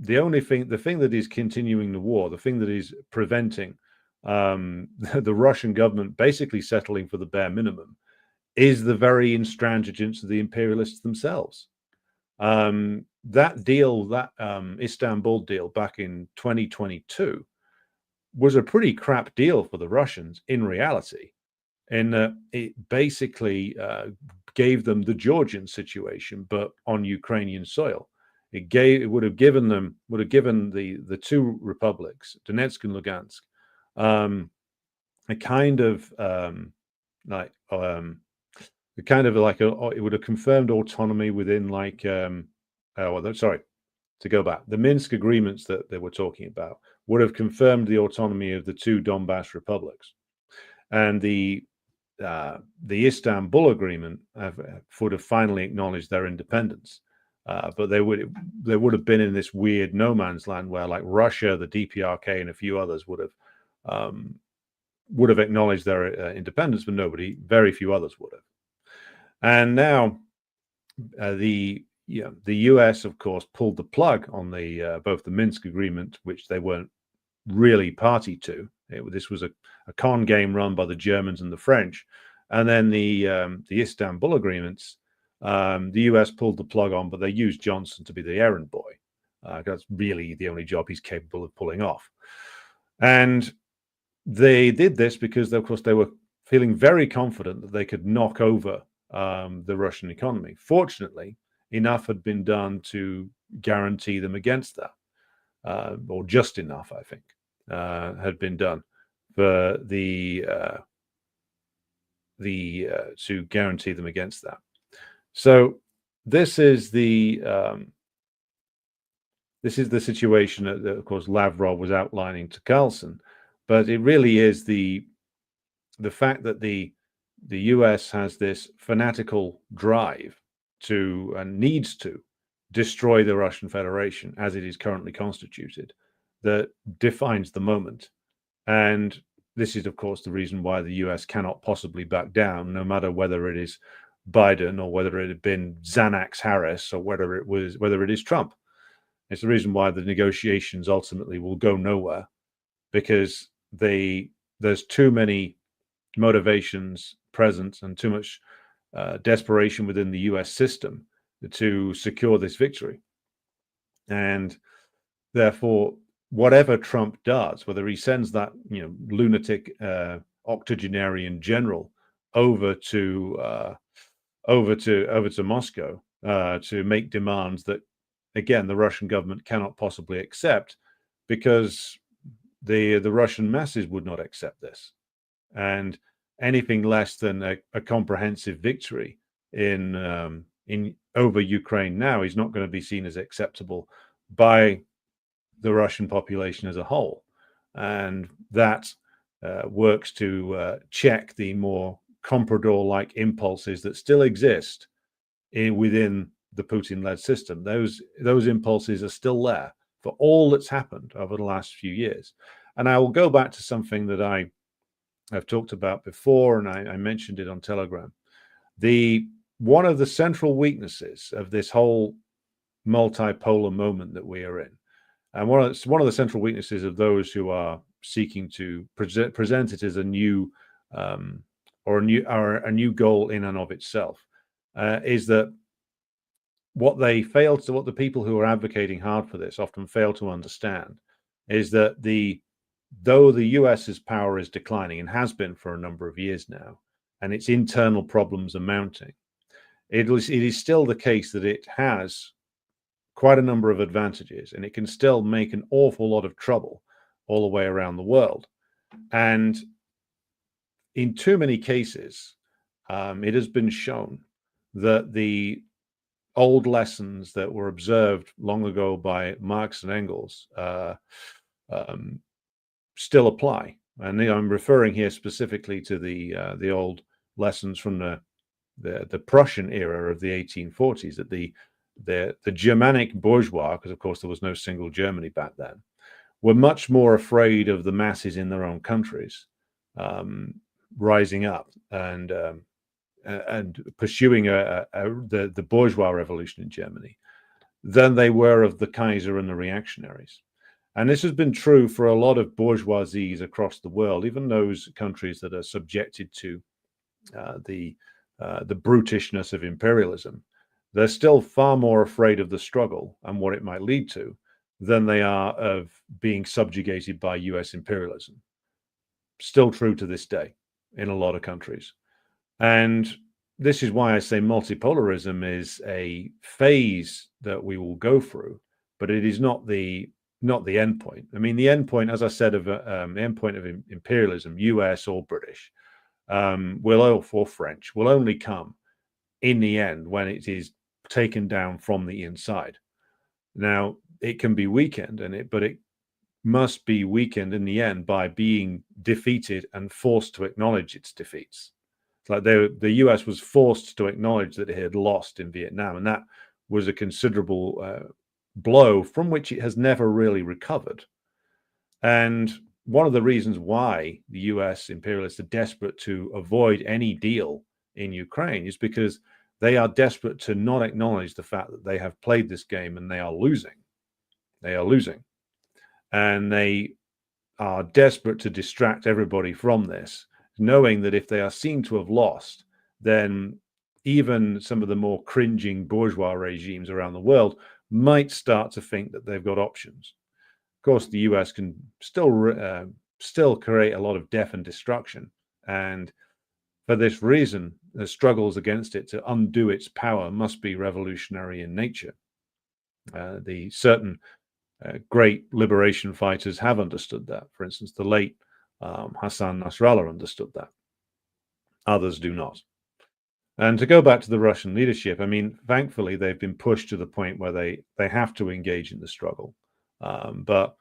thing that is continuing the war, the thing that is preventing the Russian government basically settling for the bare minimum, is the very intransigence of the imperialists themselves. That deal, that Istanbul deal back in 2022, was a pretty crap deal for the Russians in reality, in that it basically gave them the Georgian situation, but on Ukrainian soil. It would have given the two republics, Donetsk and Lugansk, a kind of it would have confirmed autonomy within to go back, the Minsk agreements that they were talking about would have confirmed the autonomy of the two Donbass republics, and the Istanbul agreement would have finally acknowledged their independence. But they would have been in this weird no man's land where, like, Russia, the DPRK, and a few others would have acknowledged their independence, but very few others would have. And now the US, of course, pulled the plug on both the Minsk agreement, which they weren't really party to. This was a con game run by the Germans and the French, and then the Istanbul agreements. The US pulled the plug on, but they used Johnson to be the errand boy. That's really the only job he's capable of pulling off. And they did this because, of course, they were feeling very confident that they could knock over the Russian economy. Fortunately, enough had been done to guarantee them against that, or just enough, I think, had been done for to guarantee them against that. So this is the situation that, of course, Lavrov was outlining to Carlson, but it really is the fact that the the US has this fanatical drive to and needs to destroy the Russian Federation as it is currently constituted that defines the moment. And this is, of course, the reason why the US cannot possibly back down, no matter whether it is Biden or whether it had been Xanax Harris or whether it is Trump. It's the reason why the negotiations ultimately will go nowhere, because there's too many motivations present and too much desperation within the US system to secure this victory. And therefore, whatever Trump does, whether he sends that lunatic octogenarian general over to Moscow to make demands that, again, the Russian government cannot possibly accept, because the Russian masses would not accept this. And anything less than a comprehensive victory in over Ukraine now is not going to be seen as acceptable by the Russian population as a whole. And that works to check the more comprador-like impulses that still exist within the Putin-led system. Those impulses are still there for all that's happened over the last few years. And I will go back to something that I've talked about before, and I mentioned it on Telegram. One of the central weaknesses of this whole multipolar moment that we are in, and one of the central weaknesses of those who are seeking to present it as a new goal in and of itself, is that what the people who are advocating hard for this often fail to understand is that though the US's power is declining and has been for a number of years now, and its internal problems are mounting, it is still the case that it has quite a number of advantages, and it can still make an awful lot of trouble all the way around the world. And in too many cases, it has been shown that the old lessons that were observed long ago by Marx and Engels still apply. And I'm referring here specifically to the old lessons from the Prussian era of the 1840s, that the Germanic bourgeois, because of course there was no single Germany back then, were much more afraid of the masses in their own countries rising up and pursuing the bourgeois revolution in Germany than they were of the Kaiser and the reactionaries. And this has been true for a lot of bourgeoisies across the world, even those countries that are subjected to the brutishness of imperialism. They're still far more afraid of the struggle and what it might lead to than they are of being subjugated by US imperialism. Still true to this day in a lot of countries. And this is why I say multipolarism is a phase that we will go through, but it is not the end point. I mean, the end point, as I said, of the end point of imperialism, US or British, or French, will only come in the end when it is taken down from the inside. Now, it can be weakened, but it must be weakened in the end by being defeated and forced to acknowledge its defeats. It's like the US was forced to acknowledge that it had lost in Vietnam, and that was a considerable blow from which it has never really recovered. And one of the reasons why the US imperialists are desperate to avoid any deal in Ukraine is because they are desperate to not acknowledge the fact that they have played this game and they are losing. They are losing. And they are desperate to distract everybody from this, knowing that if they are seen to have lost, then even some of the more cringing bourgeois regimes around the world might start to think that they've got options. Of course, the US can still create a lot of death and destruction. And for this reason, the struggles against it to undo its power must be revolutionary in nature. The certain great liberation fighters have understood that. For instance, the late Hassan Nasrallah understood that. Others do not. And to go back to the Russian leadership, I mean, thankfully, they've been pushed to the point where they have to engage in the struggle. But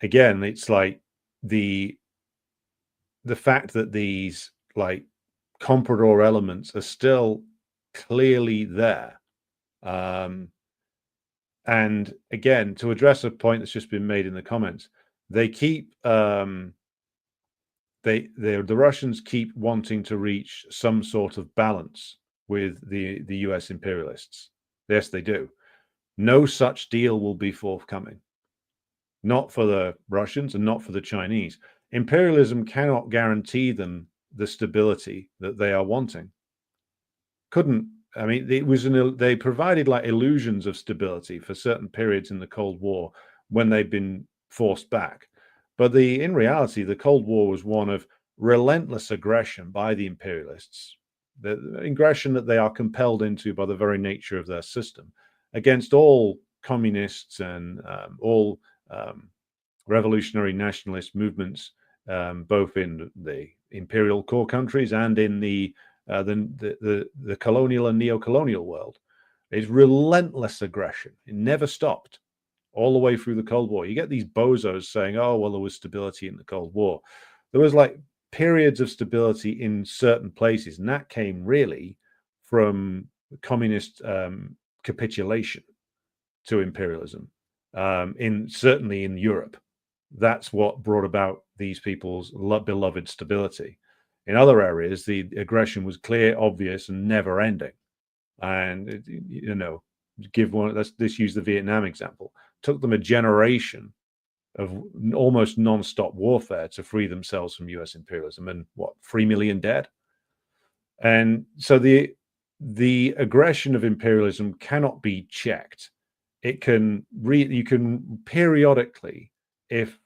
again, it's like the fact that these like comprador elements are still clearly there. And again, to address a point that's just been made in the comments, they keep the Russians keep wanting to reach some sort of balance with the US imperialists. Yes, they do. No such deal will be forthcoming. Not for the Russians and not for the Chinese. Imperialism cannot guarantee them the stability that they are wanting. Couldn't. I mean, they provided like illusions of stability for certain periods in the Cold War when they'd been forced back. But in reality, the Cold War was one of relentless aggression by the imperialists, the aggression that they are compelled into by the very nature of their system against all communists and all revolutionary nationalist movements, both in the imperial core countries and in the colonial and neo-colonial world. It's relentless aggression. It never stopped all the way through the Cold War. You get these bozos saying, oh, well, there was stability in the Cold War. There was like periods of stability in certain places, and that came really from communist capitulation to imperialism, certainly in Europe. That's what brought about these people's beloved stability. In other areas, the aggression was clear, obvious, and never ending. And, you know, let's use the Vietnam example. It took them a generation of almost non-stop warfare to free themselves from US imperialism, and 3 million dead. And so the aggression of imperialism cannot be checked. It can you can periodically, if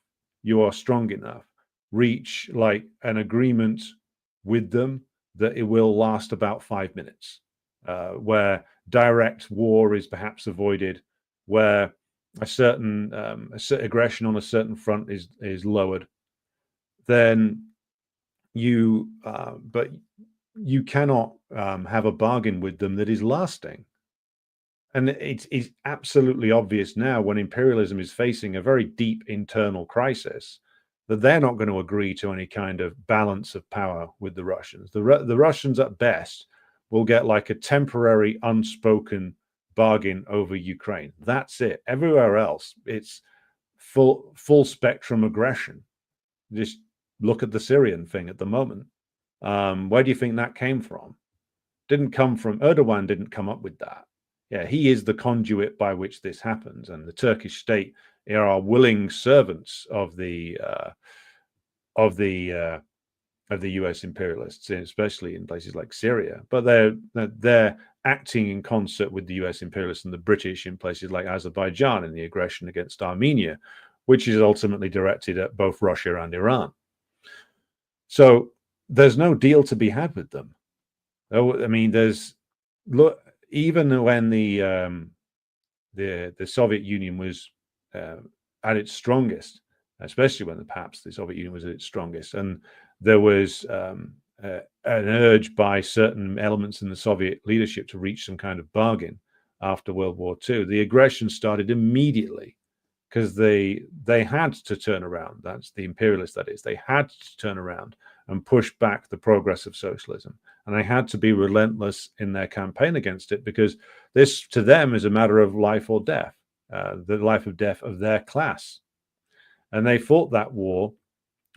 you are strong enough, reach like an agreement with them that it will last about 5 minutes, where direct war is perhaps avoided, where a certain aggression on a certain front is lowered. Then but you cannot have a bargain with them that is lasting. And it's absolutely obvious now, when imperialism is facing a very deep internal crisis, that they're not going to agree to any kind of balance of power with the Russians. The Russians at best will get like a temporary unspoken bargain over Ukraine. That's it. Everywhere else, it's full spectrum aggression. Just look at the Syrian thing at the moment. Where do you think that came from? Didn't come from Erdogan. Didn't come up with that. Yeah, he is the conduit by which this happens, and the Turkish state are willing servants of the US imperialists, especially in places like Syria. But they're acting in concert with the US imperialists and the British in places like Azerbaijan in the aggression against Armenia, which is ultimately directed at both Russia and Iran. So there's no deal to be had with them. I mean, even when the Soviet Union was at its strongest, especially when the Soviet Union was at its strongest, and there was an urge by certain elements in the Soviet leadership to reach some kind of bargain after World War II, the aggression started immediately, because they had to turn around. That's the imperialists, that is. They had to turn around and push back the progress of socialism. And they had to be relentless in their campaign against it, because this, to them, is a matter of life or death, the life or death of their class. And they fought that war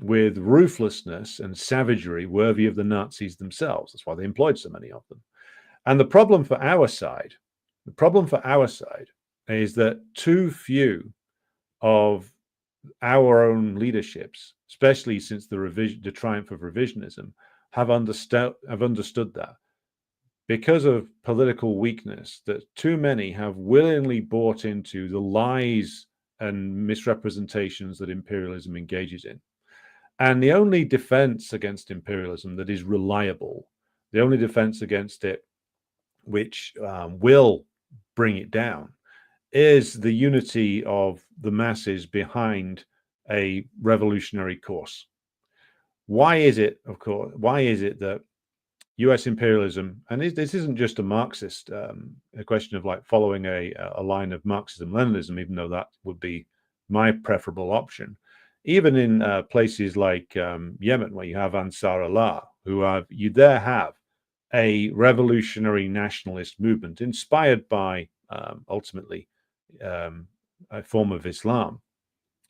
with ruthlessness and savagery worthy of the Nazis themselves. That's why they employed so many of them. And the problem for our side is that too few of our own leaderships, especially since the triumph of revisionism, have understood that, because of political weakness, that too many have willingly bought into the lies and misrepresentations that imperialism engages in. And the only defense against imperialism that is reliable, the only defense against it which will bring it down, is the unity of the masses behind a revolutionary course. Why is it that US imperialism, and this isn't just a Marxist, a question of like following a line of Marxism-Leninism, even though that would be my preferable option, even in places like Yemen, where you have Ansar Allah, you there have a revolutionary nationalist movement inspired by ultimately a form of Islam,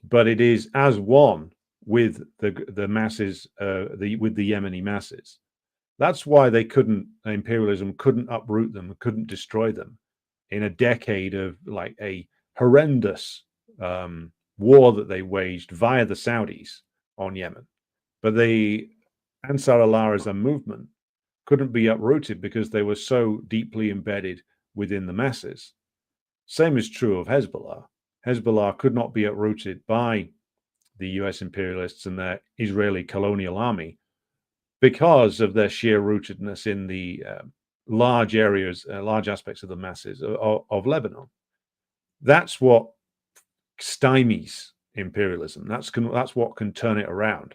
but it is as one with the masses, with the Yemeni masses. That's why imperialism couldn't uproot them, couldn't destroy them in a decade of like a horrendous war that they waged via the Saudis on Yemen. But the Ansar Allah as a movement couldn't be uprooted because they were so deeply embedded within the masses. Same is true of Hezbollah. Hezbollah could not be uprooted by the US imperialists and their Israeli colonial army because of their sheer rootedness in the large areas, large aspects of the masses of Lebanon. That's what stymies imperialism. That's what can turn it around.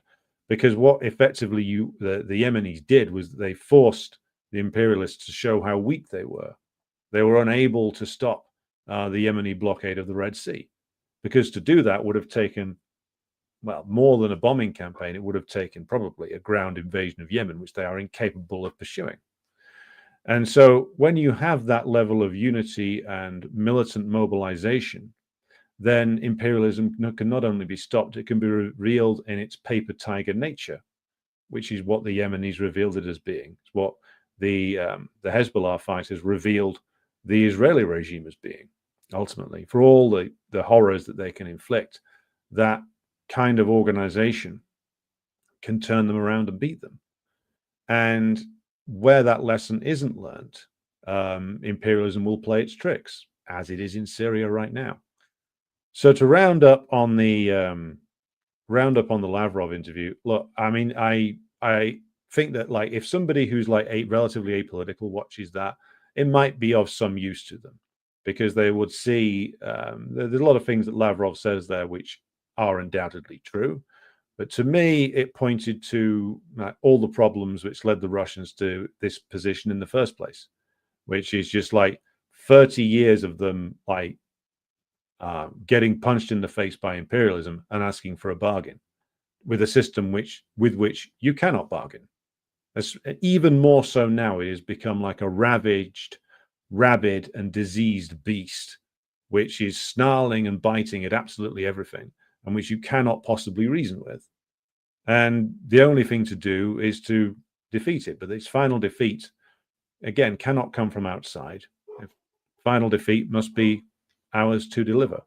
Because what effectively the Yemenis did was they forced the imperialists to show how weak they were. They were unable to stop the Yemeni blockade of the Red Sea, because to do that would have taken, well, more than a bombing campaign. It would have taken probably a ground invasion of Yemen, which they are incapable of pursuing. And so when you have that level of unity and militant mobilization, then imperialism can not only be stopped, it can be revealed in its paper tiger nature, which is what the Yemenis revealed it as being. It's what the Hezbollah fighters revealed the Israeli regime as being, ultimately. For all the horrors that they can inflict, that kind of organization can turn them around and beat them. And where that lesson isn't learned, imperialism will play its tricks, as it is in Syria right now. So to round up on the Lavrov interview, look, I mean, I think that like if somebody who's like relatively apolitical watches that, it might be of some use to them, because they would see there's a lot of things that Lavrov says there which are undoubtedly true, but to me it pointed to all the problems which led the Russians to this position in the first place, which is just like 30 years of them like getting punched in the face by imperialism and asking for a bargain with a system with which you cannot bargain. Even more so now, it has become like a ravaged, rabid, and diseased beast, which is snarling and biting at absolutely everything, and which you cannot possibly reason with. And the only thing to do is to defeat it. But its final defeat, again, cannot come from outside. Final defeat must be ours to deliver.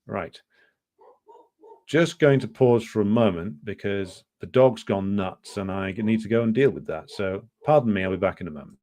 Right. Just going to pause for a moment because the dog's gone nuts and I need to go and deal with that. So pardon me, I'll be back in a moment.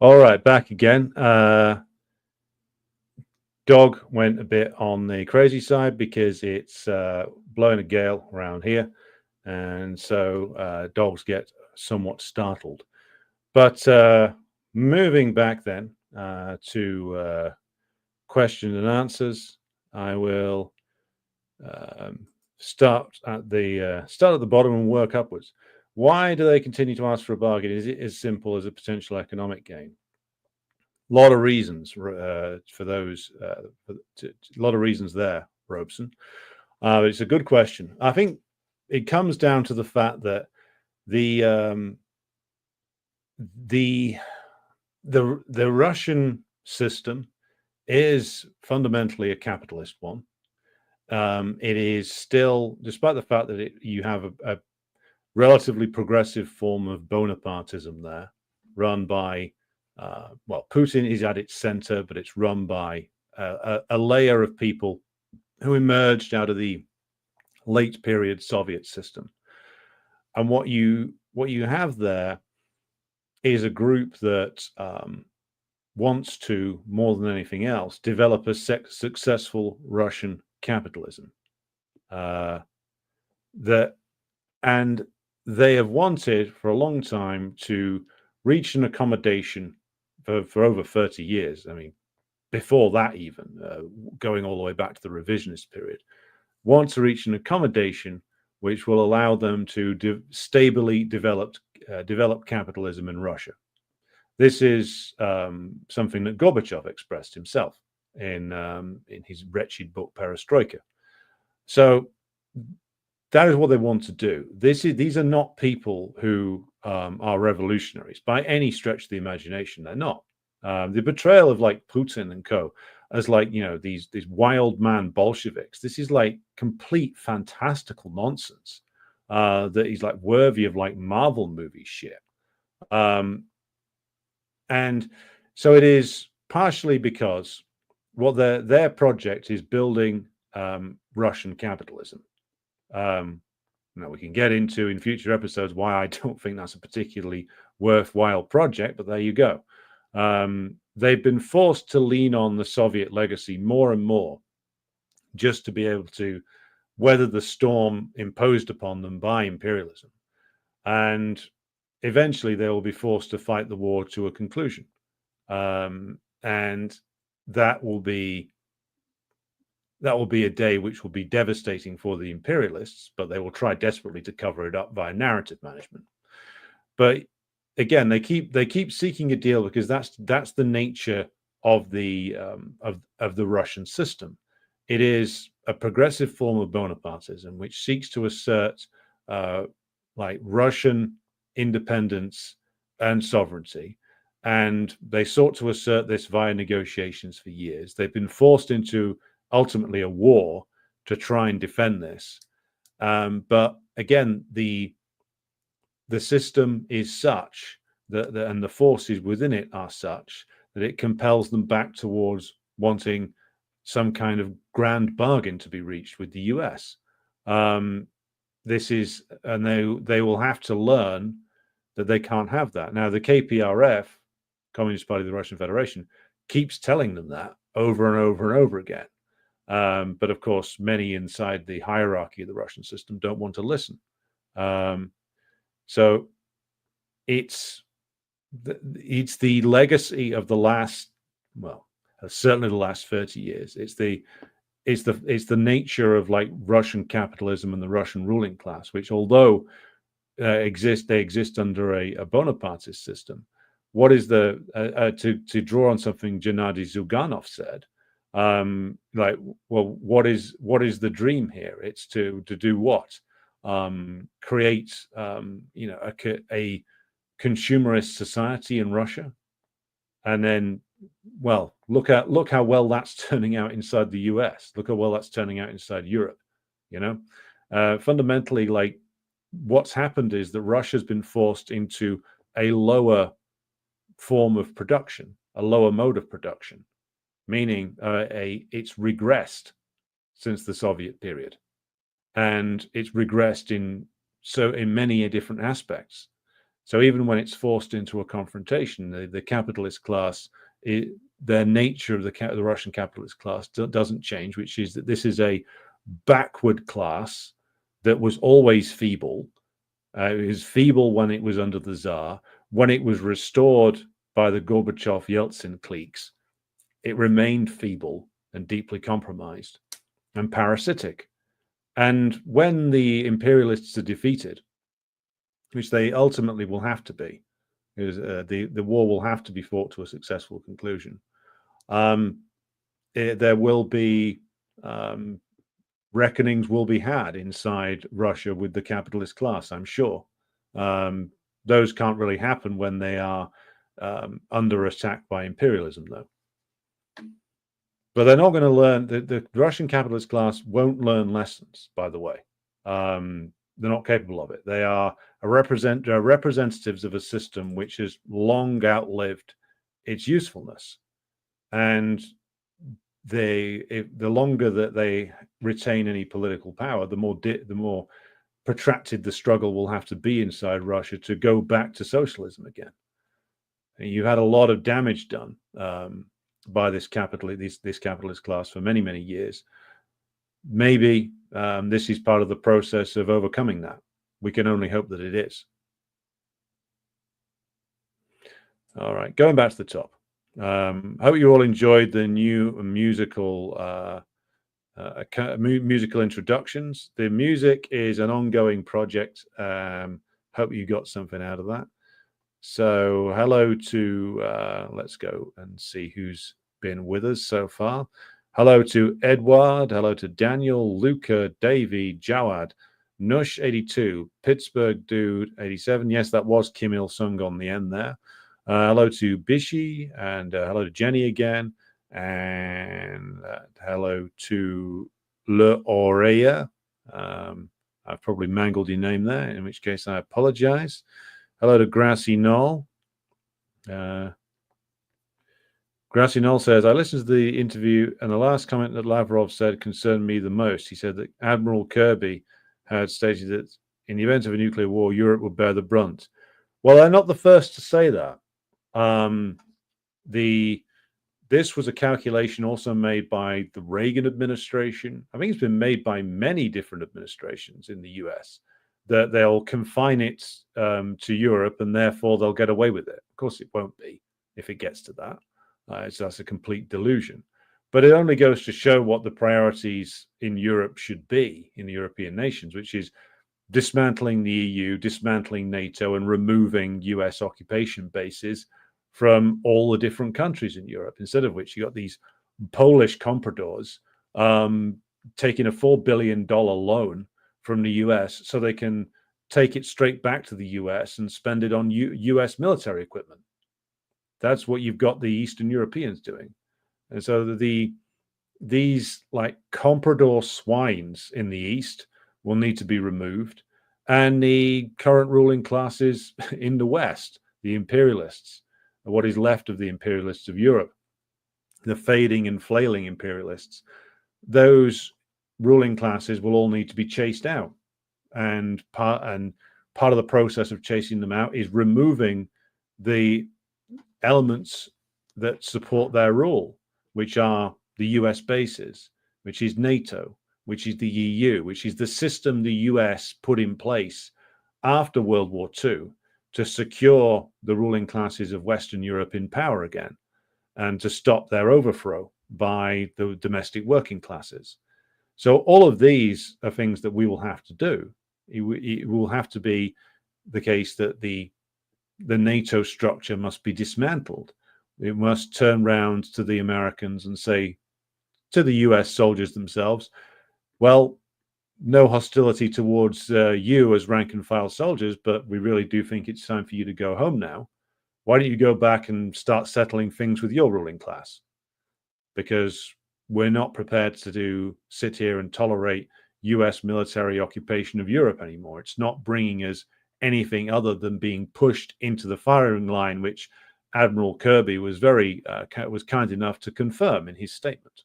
All right, back again. Dog went a bit on the crazy side because it's blowing a gale around here. and so dogs get somewhat startled. But moving back then to question and answers, I will start at the bottom and work upwards. Why do they continue to ask for a bargain? Is it as simple as a potential economic gain? A lot of reasons for those. A lot of reasons there, Robeson. It's a good question. I think it comes down to the fact that the Russian system is fundamentally a capitalist one. It is still, despite the fact that you have a relatively progressive form of Bonapartism there, run by, Putin is at its center, but it's run by a layer of people who emerged out of the late period Soviet system. And what you have there is a group that wants to, more than anything else, develop a successful Russian capitalism. And they have wanted for a long time to reach an accommodation for over 30 years. I mean, before that even, going all the way back to the revisionist period, want to reach an accommodation which will allow them to stably develop capitalism in Russia. This is something that Gorbachev expressed himself in his wretched book Perestroika. So that is what they want to do. These are not people who are revolutionaries by any stretch of the imagination. They're not. The betrayal of like Putin and co. as like, these wild man Bolsheviks. This is like complete fantastical nonsense that is like worthy of like Marvel movie shit. And so it is partially because what their project is building Russian capitalism. Now we can get into in future episodes why I don't think that's a particularly worthwhile project, but there you go. They've been forced to lean on the Soviet legacy more and more just to be able to weather the storm imposed upon them by imperialism. And eventually they will be forced to fight the war to a conclusion. And that will be a day which will be devastating for the imperialists, but they will try desperately to cover it up via narrative management. But again, they keep seeking a deal because that's the nature of the Russian system. It is a progressive form of Bonapartism which seeks to assert like Russian independence and sovereignty. And they sought to assert this via negotiations for years. They've been forced into ultimately a war to try and defend this. But again, the system is such that and the forces within it are such that it compels them back towards wanting some kind of grand bargain to be reached with the US. This is, and they will have to learn that they can't have that. Now, the KPRF, Communist Party of the Russian Federation, keeps telling them that over and over and over again. But of course, many inside the hierarchy of the Russian system don't want to listen. So it's the legacy of the last, certainly the last 30 years. It's the nature of like Russian capitalism and the Russian ruling class, which although they exist under a Bonapartist system. What is to draw on something Gennady Zyuganov said? What is the dream here? It's to do what? Create a consumerist society in Russia, and then look how well that's turning out inside the US. Look how well that's turning out inside Europe. Fundamentally, like what's happened is that Russia's been forced into a lower form of production, a lower mode of production, meaning it's regressed since the Soviet period, and it's regressed in many different aspects. So even when it's forced into a confrontation, the capitalist class, their nature of the Russian capitalist class doesn't change, which is that this is a backward class that was always feeble. It was feeble when it was under the Tsar. When it was restored by the Gorbachev-Yeltsin cliques, it remained feeble and deeply compromised and parasitic. And when the imperialists are defeated, which they ultimately will have to be, because the war will have to be fought to a successful conclusion, there will be reckonings will be had inside Russia with the capitalist class, I'm sure. Those can't really happen when they are under attack by imperialism, though. But they're not going to learn. The Russian capitalist class won't learn lessons, by the way. They're not capable of it. They are representatives of a system which has long outlived its usefulness. And the longer that they retain any political power, the more protracted the struggle will have to be inside Russia to go back to socialism again. And you've had a lot of damage done by this capitalist class for many, many years. Maybe this is part of the process of overcoming that. We can only hope that it is. All right, going back to the top. Hope you all enjoyed the new musical introductions. The music is an ongoing project. Hope you got something out of that. So hello to, let's go and see who's been with us so far. Hello to Edward. Hello to Daniel, Luca, Davey, Jawad, Nush 82, Pittsburgh Dude 87. Yes, that was Kim Il-sung on the end there. Hello to Bishi, and hello to Jenny again. And hello to Le Aurea. I've probably mangled your name there, in which case I apologize. Hello to Grassy Knoll. Grassy Knoll says, I listened to the interview, and the last comment that Lavrov said concerned me the most. He said that Admiral Kirby had stated that in the event of a nuclear war, Europe would bear the brunt. Well, they're not the first to say that. This was a calculation also made by the Reagan administration. I think it's been made by many different administrations in the US, that they'll confine it to Europe and therefore they'll get away with it. Of course, it won't be if it gets to that. So that's a complete delusion. But it only goes to show what the priorities in Europe should be, in the European nations, which is dismantling the EU, dismantling NATO, and removing US occupation bases from all the different countries in Europe, instead of which you got these Polish compradors taking a $4 billion loan from the US so they can take it straight back to the US and spend it on US military equipment. That's what you've got the Eastern Europeans doing. And so these like comprador swines in the East will need to be removed. And the current ruling classes in the West, the imperialists, what is left of the imperialists of Europe, the fading and flailing imperialists, those ruling classes will all need to be chased out. And part of the process of chasing them out is removing the elements that support their rule, which are the US bases, which is NATO, which is the EU, which is the system the US put in place after World War II to secure the ruling classes of Western Europe in power again and to stop their overthrow by the domestic working classes. So all of these are things that we will have to do. It will have to be the case that the NATO structure must be dismantled. It must turn round to the Americans and say to the US soldiers themselves, well, no hostility towards you as rank and file soldiers, but we really do think it's time for you to go home now. Why don't you go back and start settling things with your ruling class? Because we're not prepared to sit here and tolerate US military occupation of Europe anymore. It's not bringing us anything other than being pushed into the firing line, which Admiral Kirby was was kind enough to confirm in his statement.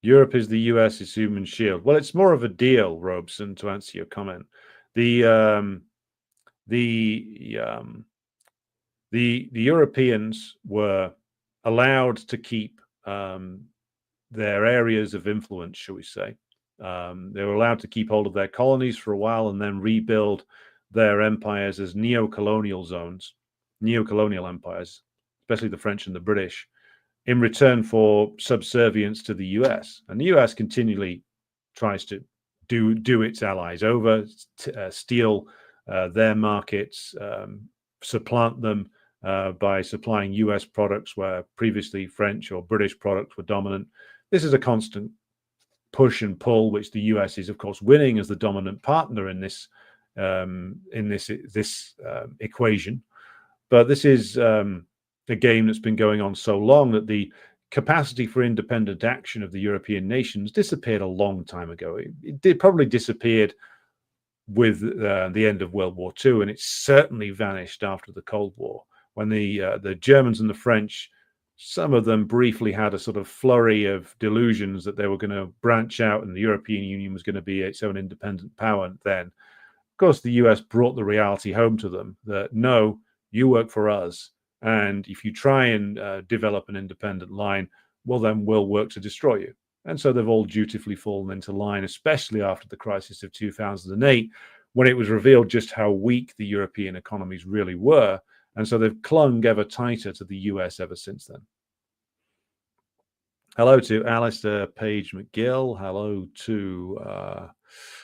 Europe is the US's human shield. Well, it's more of a deal, Robeson, to answer your comment. The Europeans were allowed to keep their areas of influence, shall we say. They were allowed to keep hold of their colonies for a while and then rebuild their empires as neo-colonial zones, neo-colonial empires, especially the French and the British, in return for subservience to the US. And the US continually tries to do its allies over, steal their markets, supplant them by supplying US products where previously French or British products were dominant. This is a constant push and pull, which the US is, of course, winning as the dominant partner in this equation. But this is a game that's been going on so long that the capacity for independent action of the European nations disappeared a long time ago. It probably disappeared with the end of World War II, and it certainly vanished after the Cold War, when the Germans and the French, some of them briefly had a sort of flurry of delusions that they were going to branch out and the European Union was going to be its own independent power. Then, of course, the US brought the reality home to them that, no, you work for us. And if you try and develop an independent line, well, then we'll work to destroy you. And so they've all dutifully fallen into line, especially after the crisis of 2008, when it was revealed just how weak the European economies really were. And so they've clung ever tighter to the US ever since then. Hello to Alistair Page McGill. Hello to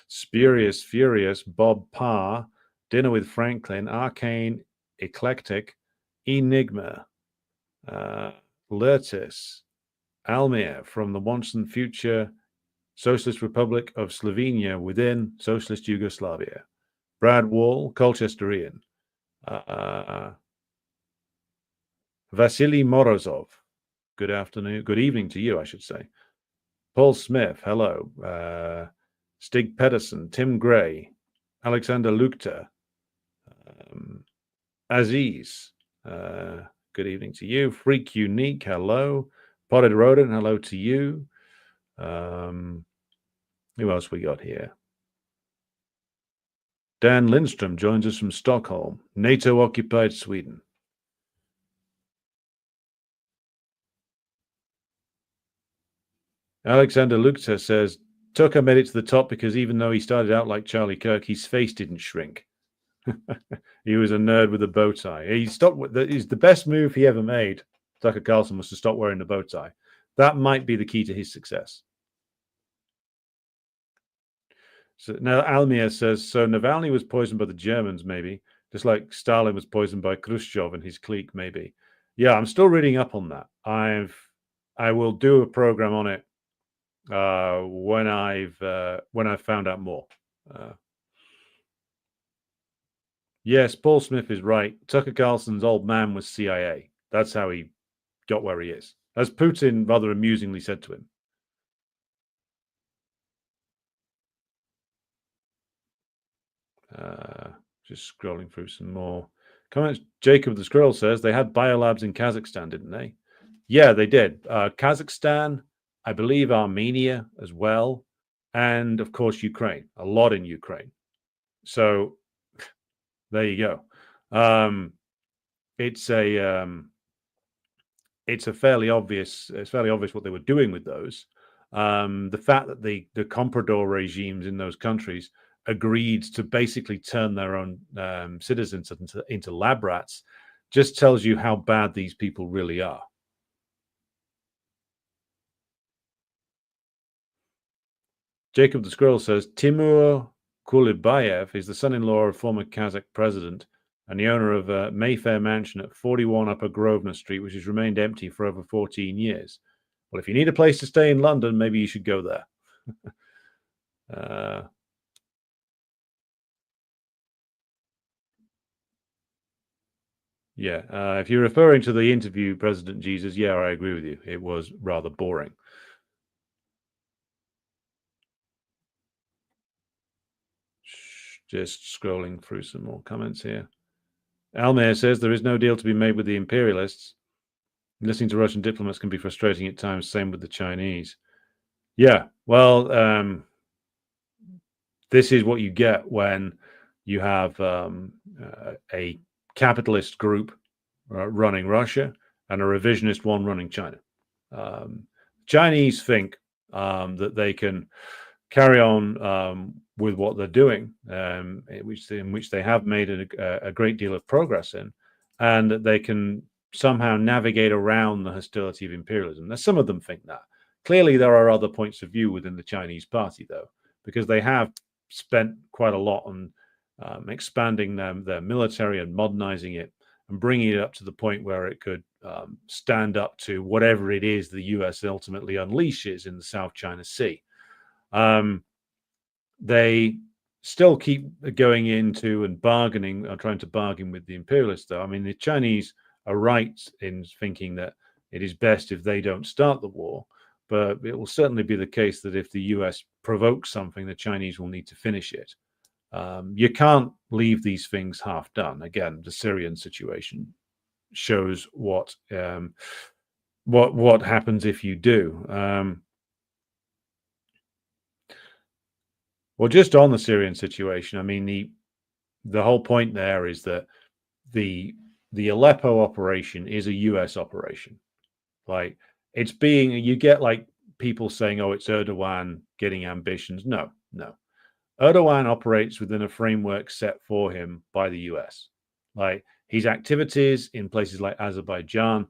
Spurious Furious, Bob Parr, Dinner with Franklin, Arcane, Eclectic, Enigma, Lertis, Almir from the once and future Socialist Republic of Slovenia within Socialist Yugoslavia, Brad Wall, Colchesterian, Vasily Morozov, good afternoon, good evening to you, I should say. Paul Smith, hello. Stig Pedersen, Tim Gray, Alexander Lukta, Aziz, good evening to you. Freak Unique, hello. Potted Rodent, hello to you. Who else we got here? Dan Lindstrom joins us from Stockholm, NATO-occupied Sweden. Alexander Lukta says, Tucker made it to the top because even though he started out like Charlie Kirk, his face didn't shrink. He was a nerd with a bow tie. He stopped. Is the best move he ever made, Tucker Carlson, was to stop wearing the bow tie. That might be the key to his success. So now Almir says, so Navalny was poisoned by the Germans, maybe, just like Stalin was poisoned by Khrushchev and his clique, maybe. Yeah, I'm still reading up on that. I will do a program on it when I've found out more. Yes, Paul Smith is right. Tucker Carlson's old man was CIA. That's how he got where he is, as Putin rather amusingly said to him. Just scrolling through some more comments. Jacob the Squirrel says they had biolabs in Kazakhstan, didn't they? Yeah, they did. Kazakhstan, I believe Armenia as well, and of course Ukraine. A lot in Ukraine. So there you go. It's fairly obvious. It's fairly obvious what they were doing with those. The fact that the comprador regimes in those countries agreed to basically turn their own citizens into lab rats just tells you how bad these people really are. Jacob the Squirrel says Timur Kulibayev is the son-in-law of former Kazakh president and the owner of a Mayfair mansion at 41 Upper Grosvenor Street, which has remained empty for over 14 years. Well, if you need a place to stay in London, maybe you should go there. If you're referring to the interview, President Jesus, yeah, I agree with you. It was rather boring. Just scrolling through some more comments here. Almir says there is no deal to be made with the imperialists. Listening to Russian diplomats can be frustrating at times. Same with the Chinese. Yeah, well, this is what you get when you have a capitalist group running Russia and a revisionist one running China. Chinese think that they can carry on with what they're doing, in which they have made a great deal of progress in, and that they can somehow navigate around the hostility of imperialism. Now, some of them think that. Clearly, there are other points of view within the Chinese party, though, because they have spent quite a lot on expanding their military and modernizing it and bringing it up to the point where it could stand up to whatever it is the US ultimately unleashes in the South China Sea. They still keep going into and bargaining, or trying to bargain with the imperialists, though. I mean, the Chinese are right in thinking that it is best if they don't start the war, but it will certainly be the case that if the US provokes something, the Chinese will need to finish it. You can't leave these things half done. Again, the Syrian situation shows what happens if you do. Well, just on the Syrian situation, I mean, the whole point there is that the Aleppo operation is a US operation. Like, it's being, you get like people saying, oh, it's Erdogan getting ambitions. No. Erdogan operates within a framework set for him by the US. Like, his activities in places like Azerbaijan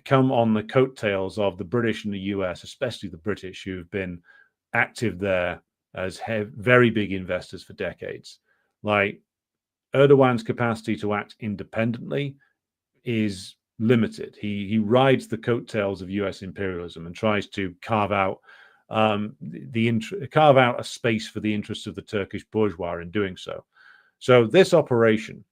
come on the coattails of the British and the US, especially the British, who've been active there as very big investors for decades. Like, Erdogan's capacity to act independently is limited. He rides the coattails of US imperialism and tries to carve out a space for the interests of the Turkish bourgeois in doing so. So this operation,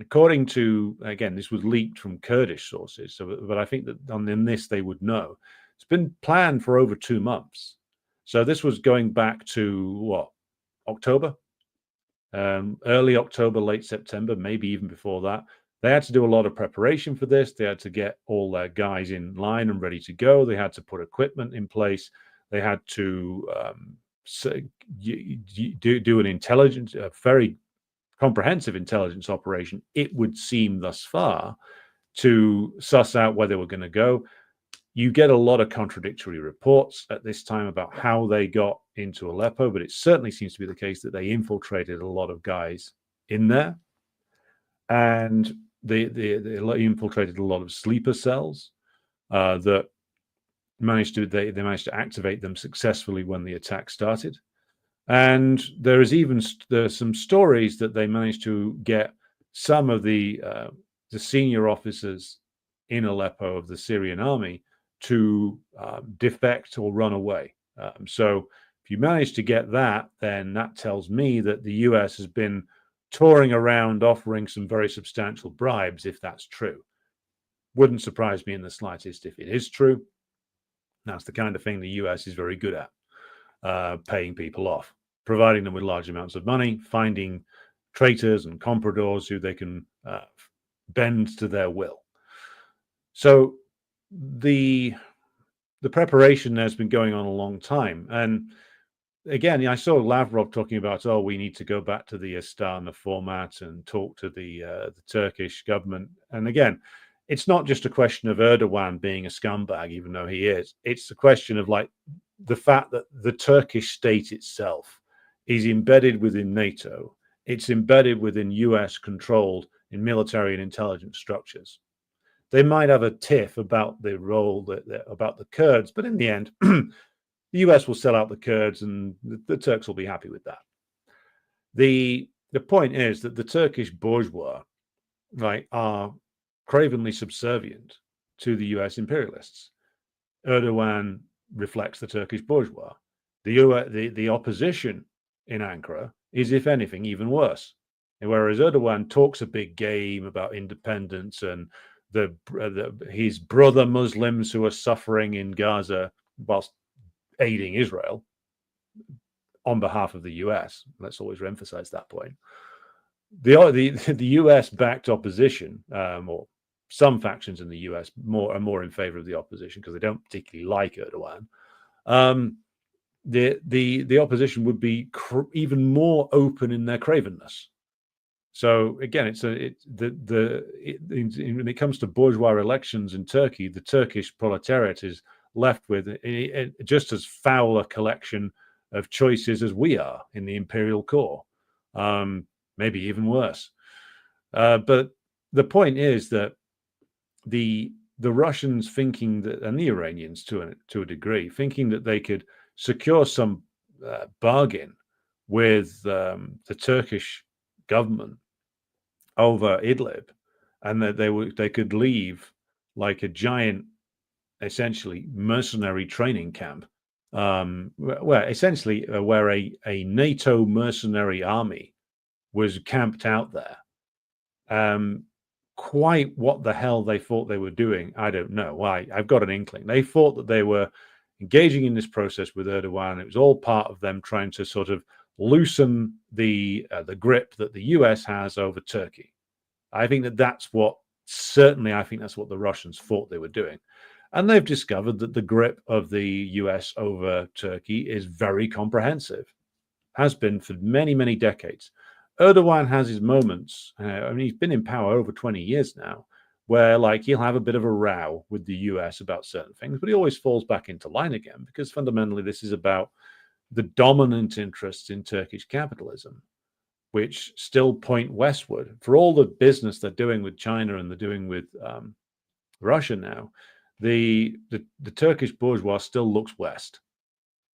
according to, again, this was leaked from Kurdish sources, but I think that on this they would know. It's been planned for over 2 months. So this was going back to what, October? Early October, late September, maybe even before that. They had to do a lot of preparation for this. They had to get all their guys in line and ready to go. They had to put equipment in place. They had to do an intelligence, a very comprehensive intelligence operation, it would seem thus far, to suss out where they were going to go. You get a lot of contradictory reports at this time about how they got into Aleppo, but it certainly seems to be the case that they infiltrated a lot of guys in there, and they infiltrated a lot of sleeper cells that managed to activate them successfully when the attack started. And there's some stories that they managed to get some of the senior officers in Aleppo of the Syrian army to defect or run away. So if you manage to get that, then that tells me that the US has been touring around offering some very substantial bribes, if that's true. Wouldn't surprise me in the slightest if it is true. That's the kind of thing the US is very good at, paying people off, providing them with large amounts of money, finding traitors and compradors who they can bend to their will. So the preparation has been going on a long time. And again, I saw Lavrov talking about, oh, we need to go back to the Astana format and talk to the Turkish government. And again, it's not just a question of Erdogan being a scumbag, even though he is. It's a question of like the fact that the Turkish state itself is embedded within NATO. It's embedded within US-controlled in military and intelligence structures. They might have a tiff about the role about the Kurds, but in the end, the US will sell out the Kurds, and the Turks will be happy with that. The point is that the Turkish bourgeois, right, are cravenly subservient to the US imperialists. Erdogan reflects the Turkish bourgeois. The opposition in Ankara is, if anything, even worse. And whereas Erdogan talks a big game about independence and his brother Muslims who are suffering in Gaza whilst aiding Israel on behalf of the US, let's always emphasize that point. The US-backed opposition, or some factions in the US, are more in favor of the opposition because they don't particularly like Erdogan. The opposition would be even more open in their cravenness. So again, when it comes to bourgeois elections in Turkey, the Turkish proletariat is left with just as foul a collection of choices as we are in the imperial core, maybe even worse. But the point is that the Russians thinking that, and the Iranians to a degree, thinking that they could secure some bargain with the Turkish government over Idlib, and that they could leave like a giant, essentially mercenary training camp, where a NATO mercenary army was camped out there. Quite what the hell they thought they were doing, I don't know. I've got an inkling. They thought that they were engaging in this process with Erdogan. It was all part of them trying to sort of loosen the grip that the US has over Turkey. I think that's what the Russians thought they were doing. And they've discovered that the grip of the US over Turkey is very comprehensive, has been for many, many decades. Erdogan has his moments. He's been in power over 20 years now, where like he'll have a bit of a row with the US about certain things, but he always falls back into line again, because fundamentally this is about the dominant interests in Turkish capitalism, which still point westward. For all the business they're doing with China and they're doing with Russia now, the Turkish bourgeois still looks west,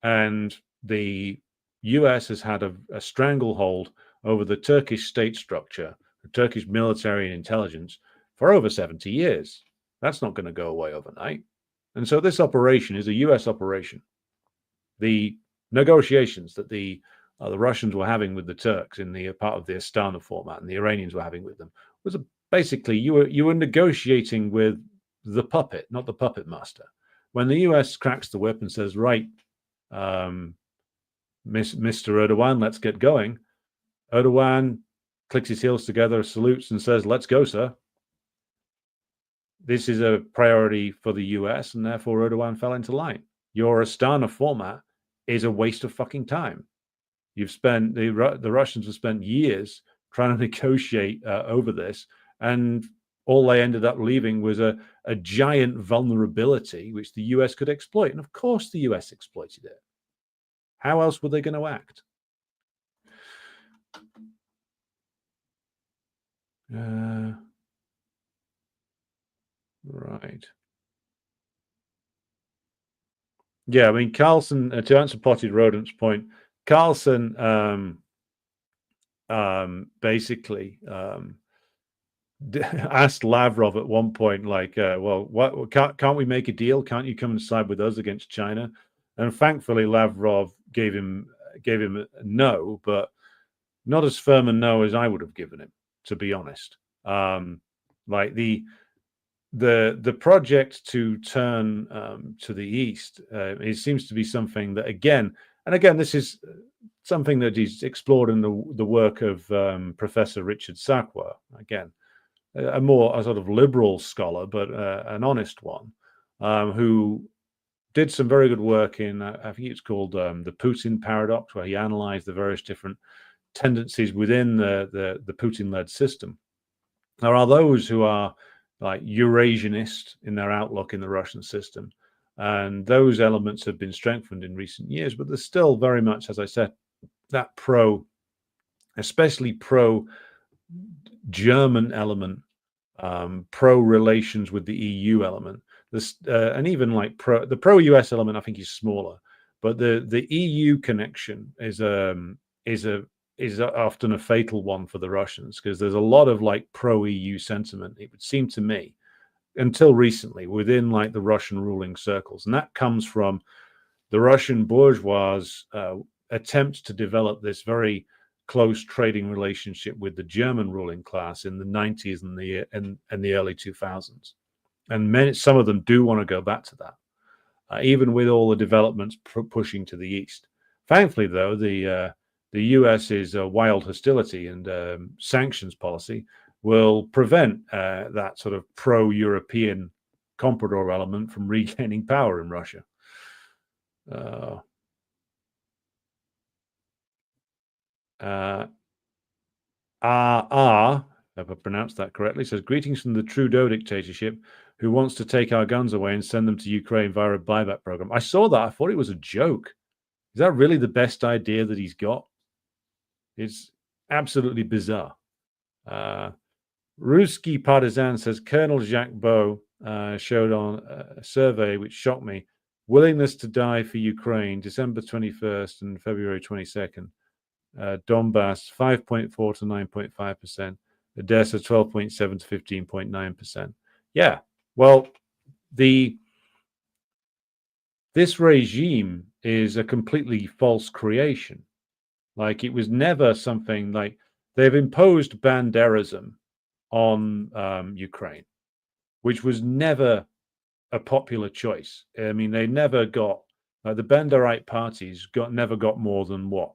and the US has had a stranglehold over the Turkish state structure, the Turkish military and intelligence for over 70 years. That's not going to go away overnight. And so this operation is a US operation. The negotiations that the Russians were having with the Turks in the part of the Astana format, and the Iranians were having with them, was basically you were negotiating with the puppet, not the puppet master. When the US cracks the whip and says, right, Mr. Erdogan, let's get going, Erdogan clicks his heels together, salutes, and says, let's go, sir. This is a priority for the US, and therefore Erdogan fell into line. Your Astana format is a waste of fucking time. You've spent, the Russians have spent years trying to negotiate over this, and all they ended up leaving was a giant vulnerability which the US could exploit. And of course the US exploited it. How else were they going to act? Right. Yeah, I mean, Carlson, to answer Potted Rodent's point, Carlson basically asked Lavrov at one point, like, well, can't we make a deal? Can't you come and side with us against China? And thankfully, Lavrov gave him a no, but not as firm a no as I would have given him, to be honest. Like the project to turn to the east, it seems to be something that again, this is something that is explored in the work of Professor Richard Sakwa. Again, a sort of liberal scholar, but an honest one, who did some very good work in, I think it's called the Putin paradox, where he analyzed the various different tendencies within the Putin-led system. There are those who are like Eurasianist in their outlook in the Russian system, and those elements have been strengthened in recent years, but there's still very much, as I said, that especially pro-German element, pro-relations with the EU element, and even like the pro-US element, I think is smaller, but the EU connection is often a fatal one for the Russians, because there's a lot of like pro-EU sentiment, it would seem to me, until recently, within like the Russian ruling circles. And that comes from the Russian bourgeois' attempts to develop this very close trading relationship with the German ruling class in the 90s and the early 2000s. And some of them do want to go back to that, even with all the developments pushing to the east. Thankfully, though, the US's wild hostility and sanctions policy will prevent that sort of pro-European comprador element from regaining power in Russia. if I pronounced that correctly, says, greetings from the Trudeau dictatorship, who wants to take our guns away and send them to Ukraine via a buyback program. I saw that. I thought it was a joke. Is that really the best idea that he's got? It's absolutely bizarre. Ruski Partisan says, Colonel Jacques Beau showed on a survey which shocked me. Willingness to die for Ukraine, December 21st and February 22nd. Donbass, 5.4 to 9.5%. Odessa, 12.7 to 15.9%. Yeah, well, this regime is a completely false creation. Like, it was never something like they've imposed Banderism on Ukraine, which was never a popular choice. I mean, they never got the Banderite parties never got more than what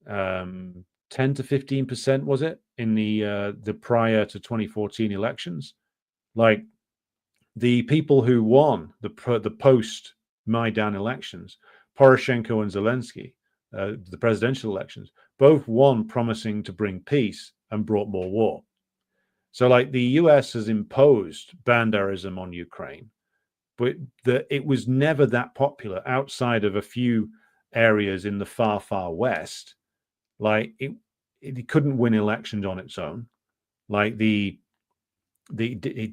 10 to 15%, was it, in the prior to 2014 elections? Like, the people who won the post Maidan elections, Poroshenko and Zelensky, the presidential elections, both won promising to bring peace and brought more war. So, like, the US has imposed Banderism on Ukraine, but it was never that popular outside of a few areas in the far, far west. Like, it couldn't win elections on its own. Like, it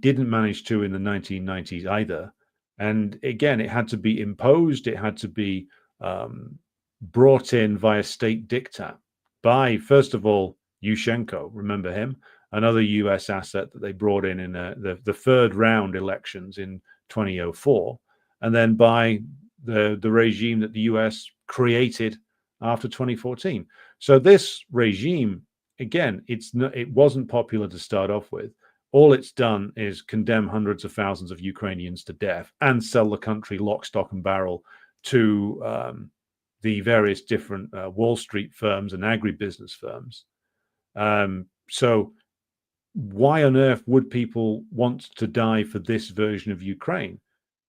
didn't manage to in the 1990s either. And again, it had to be imposed. It had to be brought in via state diktat by, first of all, Yushchenko. Remember him? Another US asset that they brought in the third round elections in 2004, and then by the regime that the US created after 2014. So this regime, again, it wasn't popular to start off with. All it's done is condemn hundreds of thousands of Ukrainians to death and sell the country lock, stock, and barrel to the various different Wall Street firms and agribusiness firms. So why on earth would people want to die for this version of Ukraine,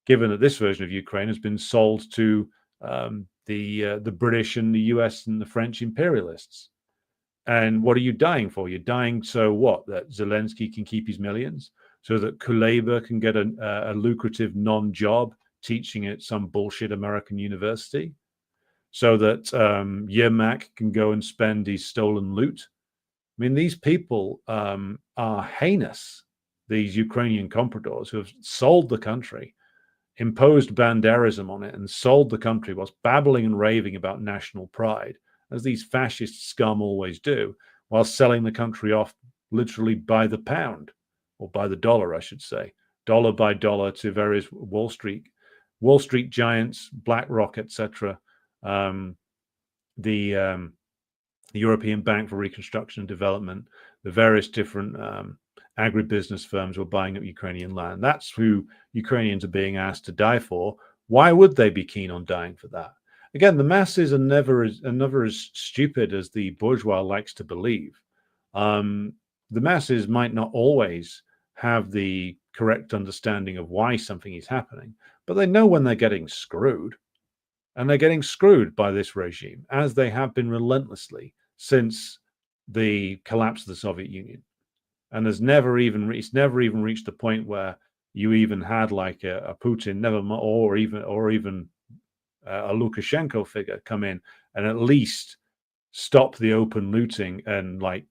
given that this version of Ukraine has been sold to the British and the US and the French imperialists? And what are you dying for? You're dying so what? That Zelensky can keep his millions, so that Kuleba can get a lucrative non-job teaching at some bullshit American university, so that Yermak can go and spend his stolen loot. I mean, these people are heinous, these Ukrainian compradors who have sold the country, imposed Banderism on it, and sold the country whilst babbling and raving about national pride, as these fascist scum always do, while selling the country off literally by the pound, or by the dollar, I should say, dollar by dollar, to various Wall Street giants, BlackRock, etc., the European Bank for Reconstruction and Development, the various different agribusiness firms who are buying up Ukrainian land. That's who Ukrainians are being asked to die for. Why would they be keen on dying for that? Again, the masses are never as stupid as the bourgeois likes to believe. The masses might not always have the correct understanding of why something is happening, but they know when they're getting screwed. And they're getting screwed by this regime, as they have been relentlessly since the collapse of the Soviet Union. And it's never even reached the point where you even had like a Putin, or even a Lukashenko figure come in and at least stop the open looting and like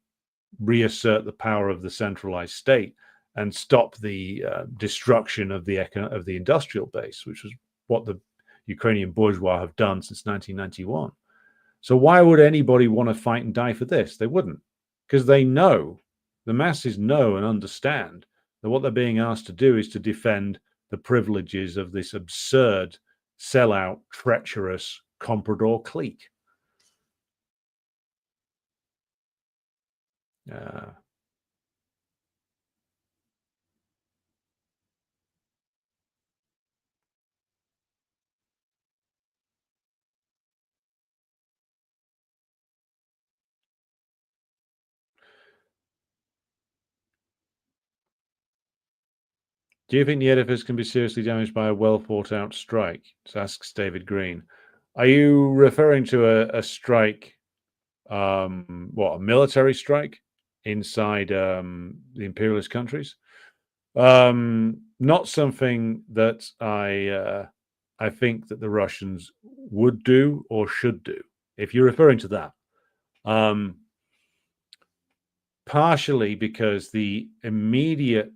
reassert the power of the centralized state and stop the destruction of the industrial base, which was what the Ukrainian bourgeois have done since 1991. So why would anybody want to fight and die for this? They wouldn't, because they know, the masses know and understand that what they're being asked to do is to defend the privileges of this absurd, sellout, treacherous comprador clique. Do you think the edifice can be seriously damaged by a well thought out strike? Asks David Green. Are you referring to a strike a military strike inside the imperialist countries. Not something that I think that the Russians would do or should do, if you're referring to that. Partially because the immediate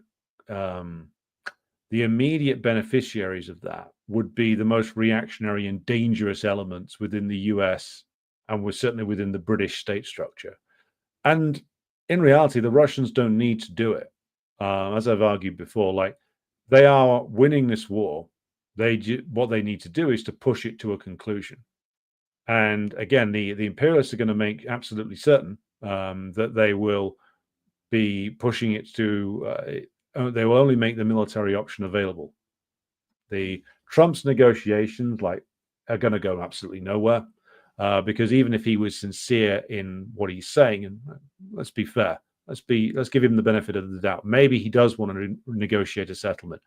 beneficiaries of that would be the most reactionary and dangerous elements within the US and was certainly within the British state structure. And in reality, the Russians don't need to do it. As I've argued before, like, they are winning this war. What they need to do is to push it to a conclusion. And again, the imperialists are going to make absolutely certain that they will be pushing it to. They will only make the military option available. The Trump's negotiations, are going to go absolutely nowhere, because even if he was sincere in what he's saying, and let's be fair, let's give him the benefit of the doubt. Maybe he does want to negotiate a settlement.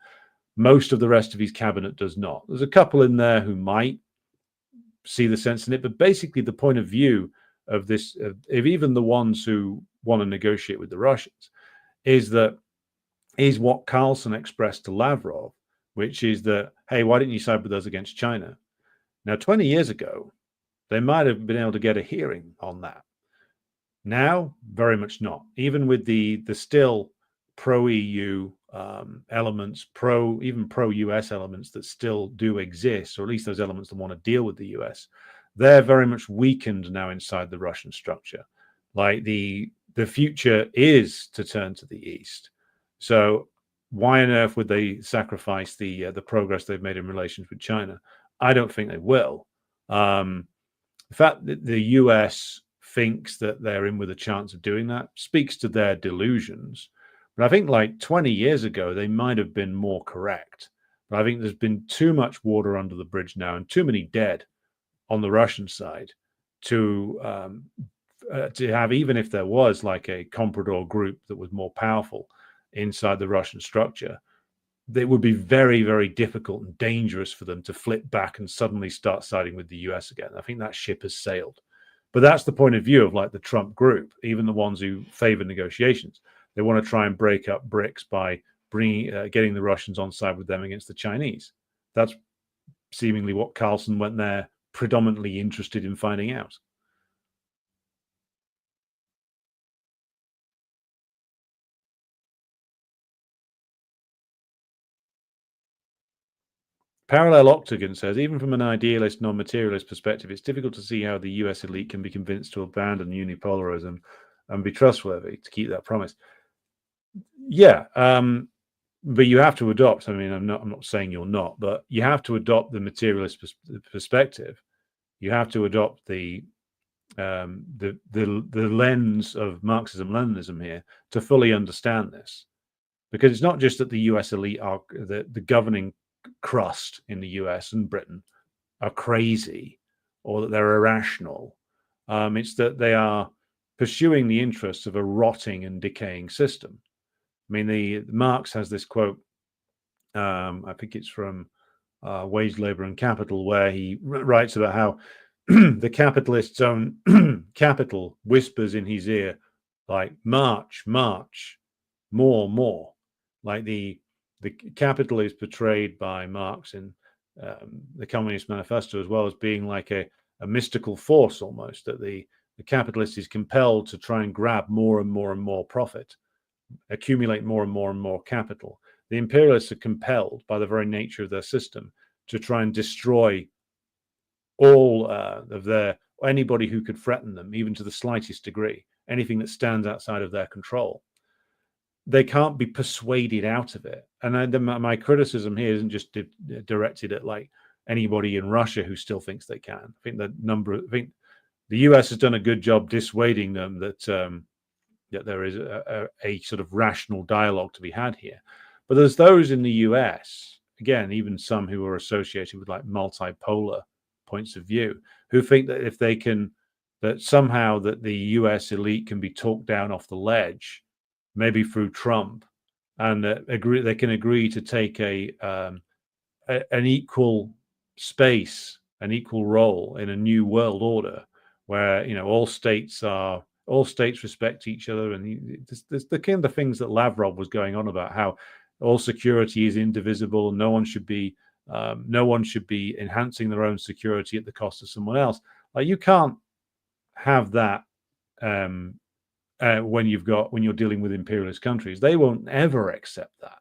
Most of the rest of his cabinet does not. There's a couple in there who might see the sense in it, but basically the point of view of this, if even the ones who want to negotiate with the Russians, is what Carlson expressed to Lavrov, which is that, hey, why didn't you side with us against China? Now, 20 years ago, they might have been able to get a hearing on that. Now, very much not. Even with the still pro-EU elements, even pro-US elements that still do exist, or at least those elements that want to deal with the US, they're very much weakened now inside the Russian structure. Like, the future is to turn to the East. So why on earth would they sacrifice the progress they've made in relations with China? I don't think they will. The fact that the US thinks that they're in with a chance of doing that speaks to their delusions. But I think, like, 20 years ago, they might have been more correct. But I think there's been too much water under the bridge now and too many dead on the Russian side to have, even if there was like a comprador group that was more powerful inside the Russian structure, it would be very, very difficult and dangerous for them to flip back and suddenly start siding with the US again. I think that ship has sailed. But that's the point of view of, like, the Trump group, even the ones who favor negotiations. They want to try and break up BRICS by getting the Russians on side with them against the Chinese. That's seemingly what Carlson went there predominantly interested in finding out. Parallel Octagon says, even from an idealist, non-materialist perspective, it's difficult to see how the US elite can be convinced to abandon unipolarism and be trustworthy to keep that promise. Yeah, but you have to adopt. I mean, I'm not saying you're not, but you have to adopt the materialist perspective. You have to adopt the lens of Marxism-Leninism here to fully understand this, because it's not just that the US elite are the governing crust in the US and Britain are crazy or that they're irrational. It's that they are pursuing the interests of a rotting and decaying system. I mean, Marx has this quote, I think it's from Wage, Labor and Capital, where he writes about how the capitalist's own capital whispers in his ear, like, march, march, more. Like, the capital is portrayed by Marx in the Communist Manifesto as well as being like a mystical force almost, that the capitalist is compelled to try and grab more and more and more profit, accumulate more and more capital. The imperialists are compelled by the very nature of their system to try and destroy all of anybody who could threaten them, even to the slightest degree, anything that stands outside of their control. They can't be persuaded out of it. And my criticism here isn't just directed at, like, anybody in Russia who still thinks they can. I think the US has done a good job dissuading them that there is a sort of rational dialogue to be had here. But there's those in the US, again, even some who are associated with, like, multipolar points of view, who think that that somehow that the US elite can be talked down off the ledge, maybe through Trump, and they can agree to take an equal space, an equal role in a new world order where all states respect each other, and there's the kind of things that Lavrov was going on about, how all security is indivisible, and no one should be enhancing their own security at the cost of someone else. Like, you can't have that when you're dealing with imperialist countries. They won't ever accept that.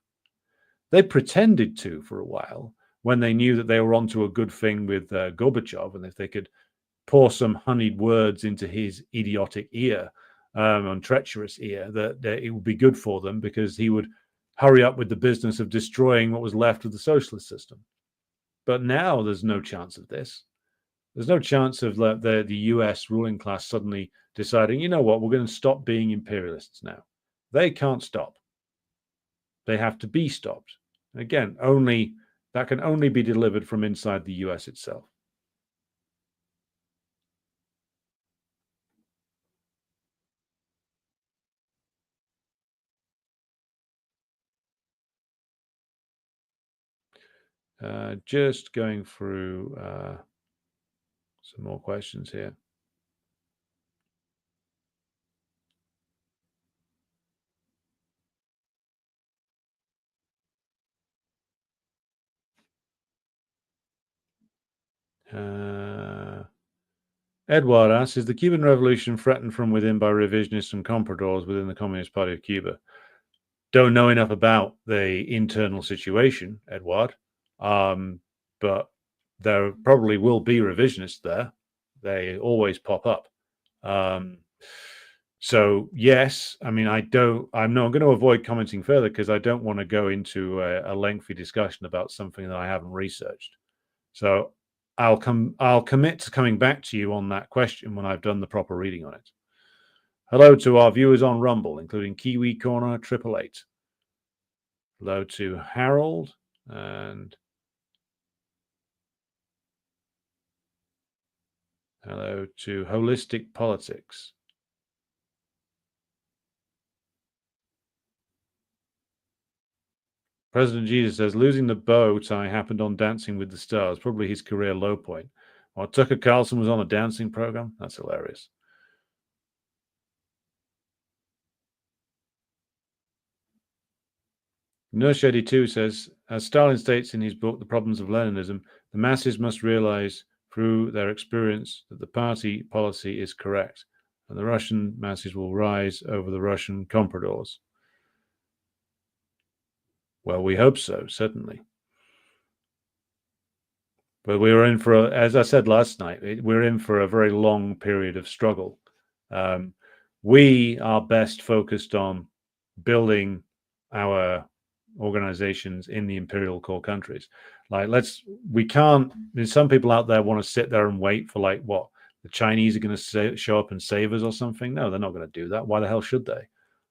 They pretended to for a while when they knew that they were onto a good thing with Gorbachev, and if they could pour some honeyed words into his idiotic ear, and treacherous ear, that it would be good for them, because he would hurry up with the business of destroying what was left of the socialist system. But now there's no chance of this. There's no chance of the US ruling class suddenly deciding, you know what, we're going to stop being imperialists now. They can't stop. They have to be stopped. Again, that can only be delivered from inside the US itself. Just going through some more questions here. Edward asks, is the Cuban Revolution threatened from within by revisionists and compradors within the Communist Party of Cuba? Don't know enough about the internal situation, Edward, but there probably will be revisionists there. They always pop up. So yes, I mean, I'm not going to avoid commenting further, because I don't want to go into a lengthy discussion about something that I haven't researched. So I'll commit to coming back to you on that question when I've done the proper reading on it. Hello to our viewers on Rumble, including Kiwi Corner 888. Hello to Harold, and hello to Holistic Politics. President Jesus says, losing the bow tie happened on Dancing with the Stars, probably his career low point. While Tucker Carlson was on a dancing program? That's hilarious. Nurse82 says, as Stalin states in his book, The Problems of Leninism, the masses must realize through their experience that the party policy is correct, and the Russian masses will rise over the Russian compradors. Well, we hope so, certainly. But we were in for, as I said last night, we're in for a very long period of struggle. We are best focused on building our organizations in the imperial core countries. We can't, there's some people out there want to sit there and wait for what, the Chinese are going to show up and save us or something. No, they're not going to do that. Why the hell should they?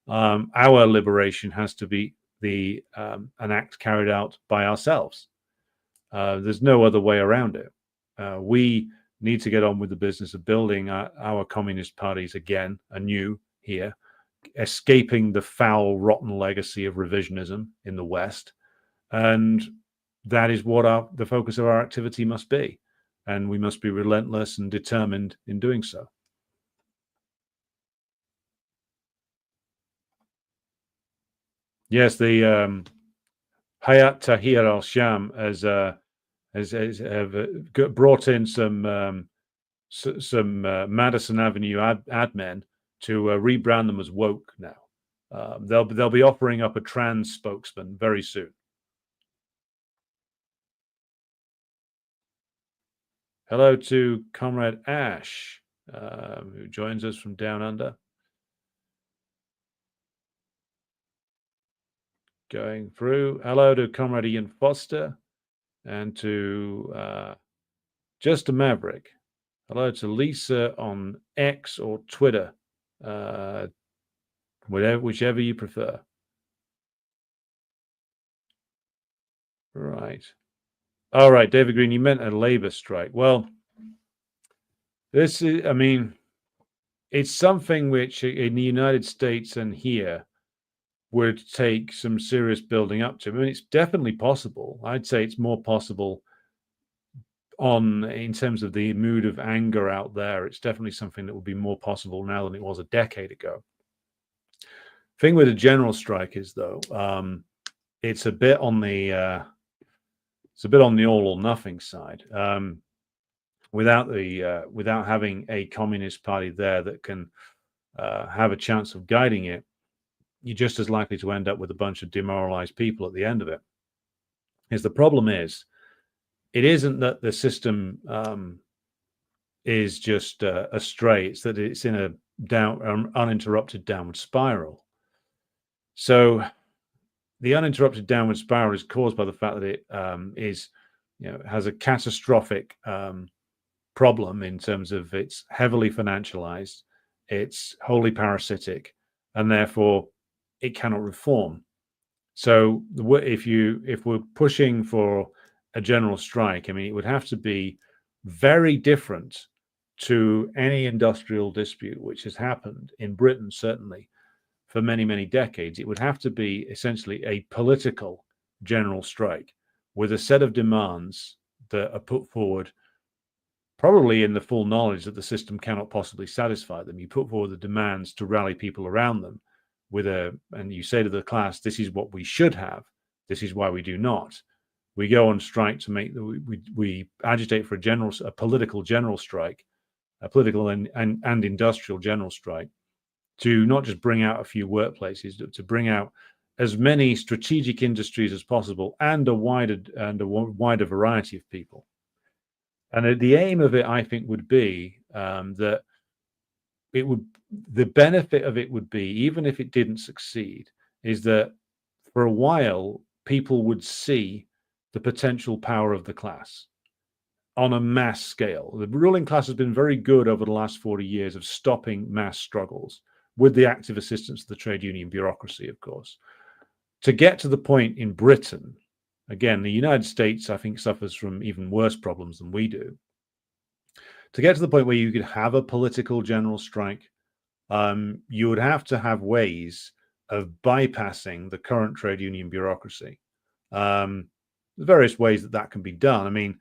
Our liberation has to be an act carried out by ourselves. There's no other way around it. We need to get on with the business of building our communist parties again, anew here, escaping the foul, rotten legacy of revisionism in the West. And that is what the focus of our activity must be. And we must be relentless and determined in doing so. Yes, the Hayat Tahrir al-Sham has brought in some Madison Avenue ad men to rebrand them as woke now. They'll be offering up a trans spokesman very soon. Hello to Comrade Ash, who joins us from down under. Going through. Hello to Comrade Ian Foster, and to Just a Maverick. Hello to Lisa on X or Twitter, whichever you prefer. Right. All right, David Green, you meant a labor strike. Well, this is, I mean, it's something which in the United States and here would take some serious building up to. I mean, it's definitely possible. I'd say it's more possible in terms of the mood of anger out there, it's definitely something that would be more possible now than it was a decade ago. Thing with a general strike is, though, it's a bit on the all or nothing side. Without having a communist party there that can have a chance of guiding it, you're just as likely to end up with a bunch of demoralized people at the end of it. Is the problem is, it isn't that the system is just astray. It's that it's in a uninterrupted downward spiral. So the uninterrupted downward spiral is caused by the fact that it has a catastrophic problem in terms of it's heavily financialized, it's wholly parasitic, and therefore it cannot reform. So if we're pushing for a general strike, I mean, it would have to be very different to any industrial dispute which has happened in Britain, certainly for many, many decades. It would have to be essentially a political general strike with a set of demands that are put forward, probably in the full knowledge that the system cannot possibly satisfy them. You put forward the demands to rally people around them and you say to the class, this is what we should have, this is why we do not. We go on strike to make we agitate for a political general strike, a political and industrial general strike, to not just bring out a few workplaces, but to bring out as many strategic industries as possible and a wider variety of people. And the aim of it, I think, would be that the benefit of it would be, even if it didn't succeed, is that for a while people would see the potential power of the class on a mass scale. The ruling class has been very good over the last 40 years of stopping mass struggles, with the active assistance of the trade union bureaucracy, of course. To get to the point in Britain, again, the United States, I think, suffers from even worse problems than we do. To get to the point where you could have a political general strike, you would have to have ways of bypassing the current trade union bureaucracy. There's various ways that can be done. I mean,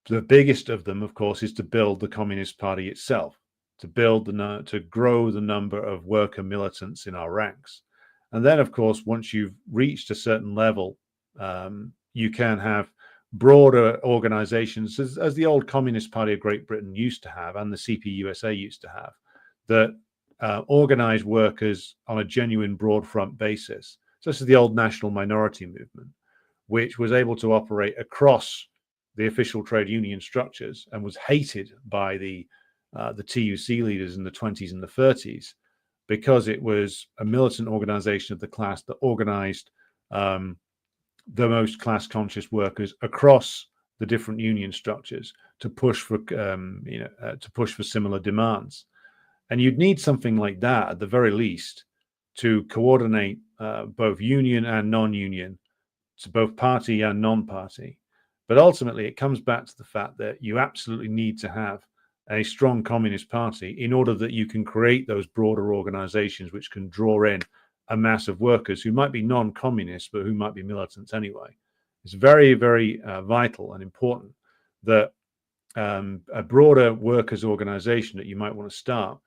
the biggest of them, of course, is to build the Communist Party itself, to grow the number of worker militants in our ranks. And then, of course, once you've reached a certain level, you can have broader organizations, as the old Communist Party of Great Britain used to have, and the CPUSA used to have, that organize workers on a genuine broad front basis, such as the old National Minority Movement, which was able to operate across the official trade union structures and was hated by the TUC leaders in the 20s and the 30s, because it was a militant organization of the class that organized the most class-conscious workers across the different union structures to push for similar demands. And you'd need something like that at the very least to coordinate both union and non-union, to both party and non-party. But ultimately, it comes back to the fact that you absolutely need to have a strong communist party in order that you can create those broader organizations which can draw in a mass of workers who might be non-communist, but who might be militants anyway. It's very, very vital and important that a broader workers' organization that you might want to start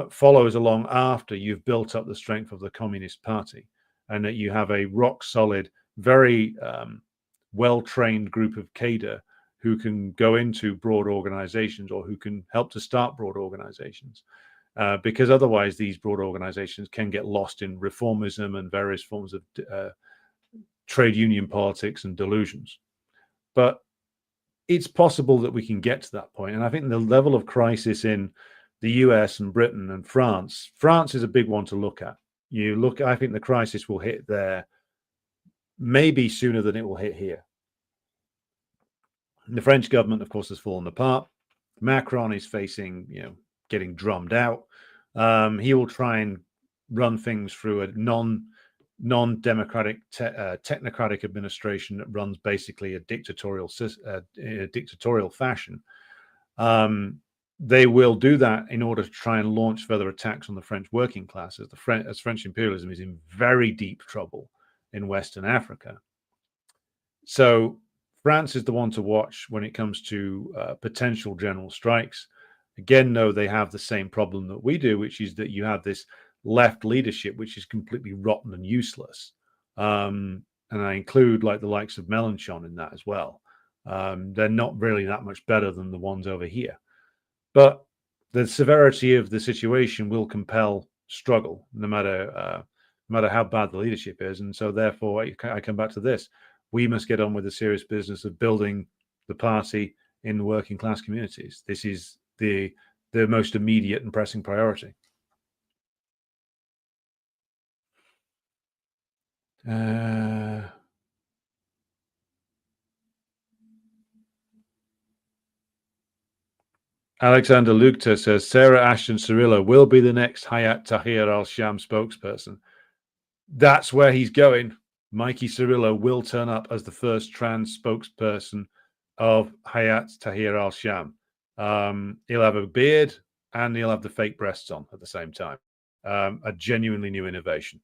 follows along after you've built up the strength of the Communist Party, and that you have a rock-solid, very well-trained group of cadre who can go into broad organizations, or who can help to start broad organizations. Because otherwise these broad organizations can get lost in reformism and various forms of trade union politics and delusions. But it's possible that we can get to that point. And I think the level of crisis in the US and Britain and France is a big one to look at. I think the crisis will hit there maybe sooner than it will hit here. The French government, of course, has fallen apart. Macron is facing, getting drummed out. He will try and run things through a non-democratic technocratic administration that runs basically a dictatorial fashion. They will do that in order to try and launch further attacks on the French working class, as French imperialism is in very deep trouble in Western Africa. So France is the one to watch when it comes to potential general strikes. Again, though, they have the same problem that we do, which is that you have this left leadership, which is completely rotten and useless. And I include like the likes of Mélenchon in that as well. They're not really that much better than the ones over here. But the severity of the situation will compel struggle, no matter how bad the leadership is. And so therefore, I come back to this. We must get on with the serious business of building the party in the working class communities. This is the most immediate and pressing priority. Alexander Lukta says Sarah Ashton Cirillo will be the next Hayat Tahrir al-Sham spokesperson. That's where he's going. Mikey Cirillo will turn up as the first trans spokesperson of Hayat Tahrir al-Sham. He'll have a beard and he'll have the fake breasts on at the same time. A genuinely new innovation.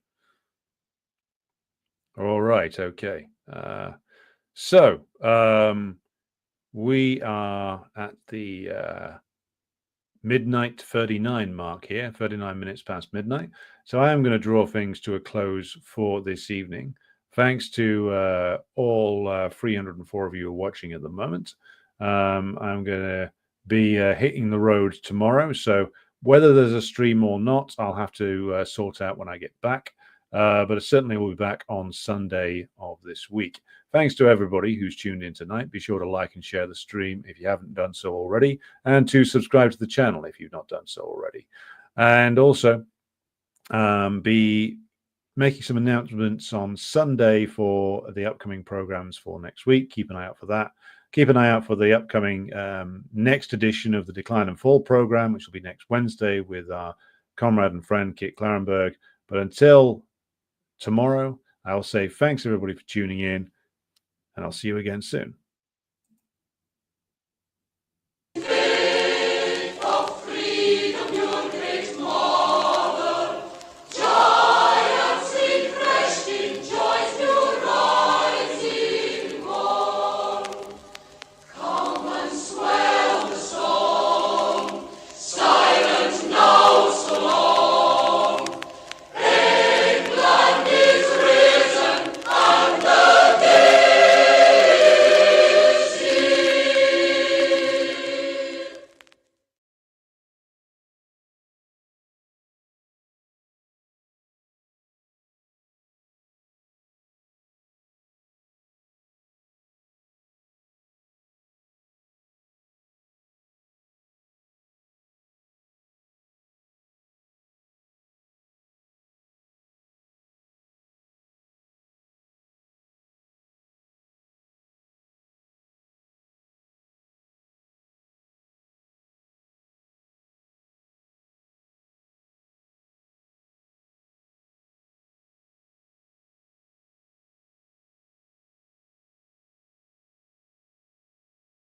All right, okay. So we are at the midnight 39 mark here, 39 minutes past midnight. So I am going to draw things to a close for this evening. Thanks to all 304 of you watching at the moment. I'm going to be hitting the road tomorrow. So whether there's a stream or not, I'll have to sort out when I get back. But I certainly will be back on Sunday of this week. Thanks to everybody who's tuned in tonight. Be sure to like and share the stream if you haven't done so already, and to subscribe to the channel if you've not done so already. And also be making some announcements on Sunday for the upcoming programs for next week. Keep an eye out for that. Keep an eye out for the upcoming next edition of the Decline and Fall program, which will be next Wednesday with our comrade and friend Kit Clarenberg. But until tomorrow, I'll say thanks everybody for tuning in, and I'll see you again soon.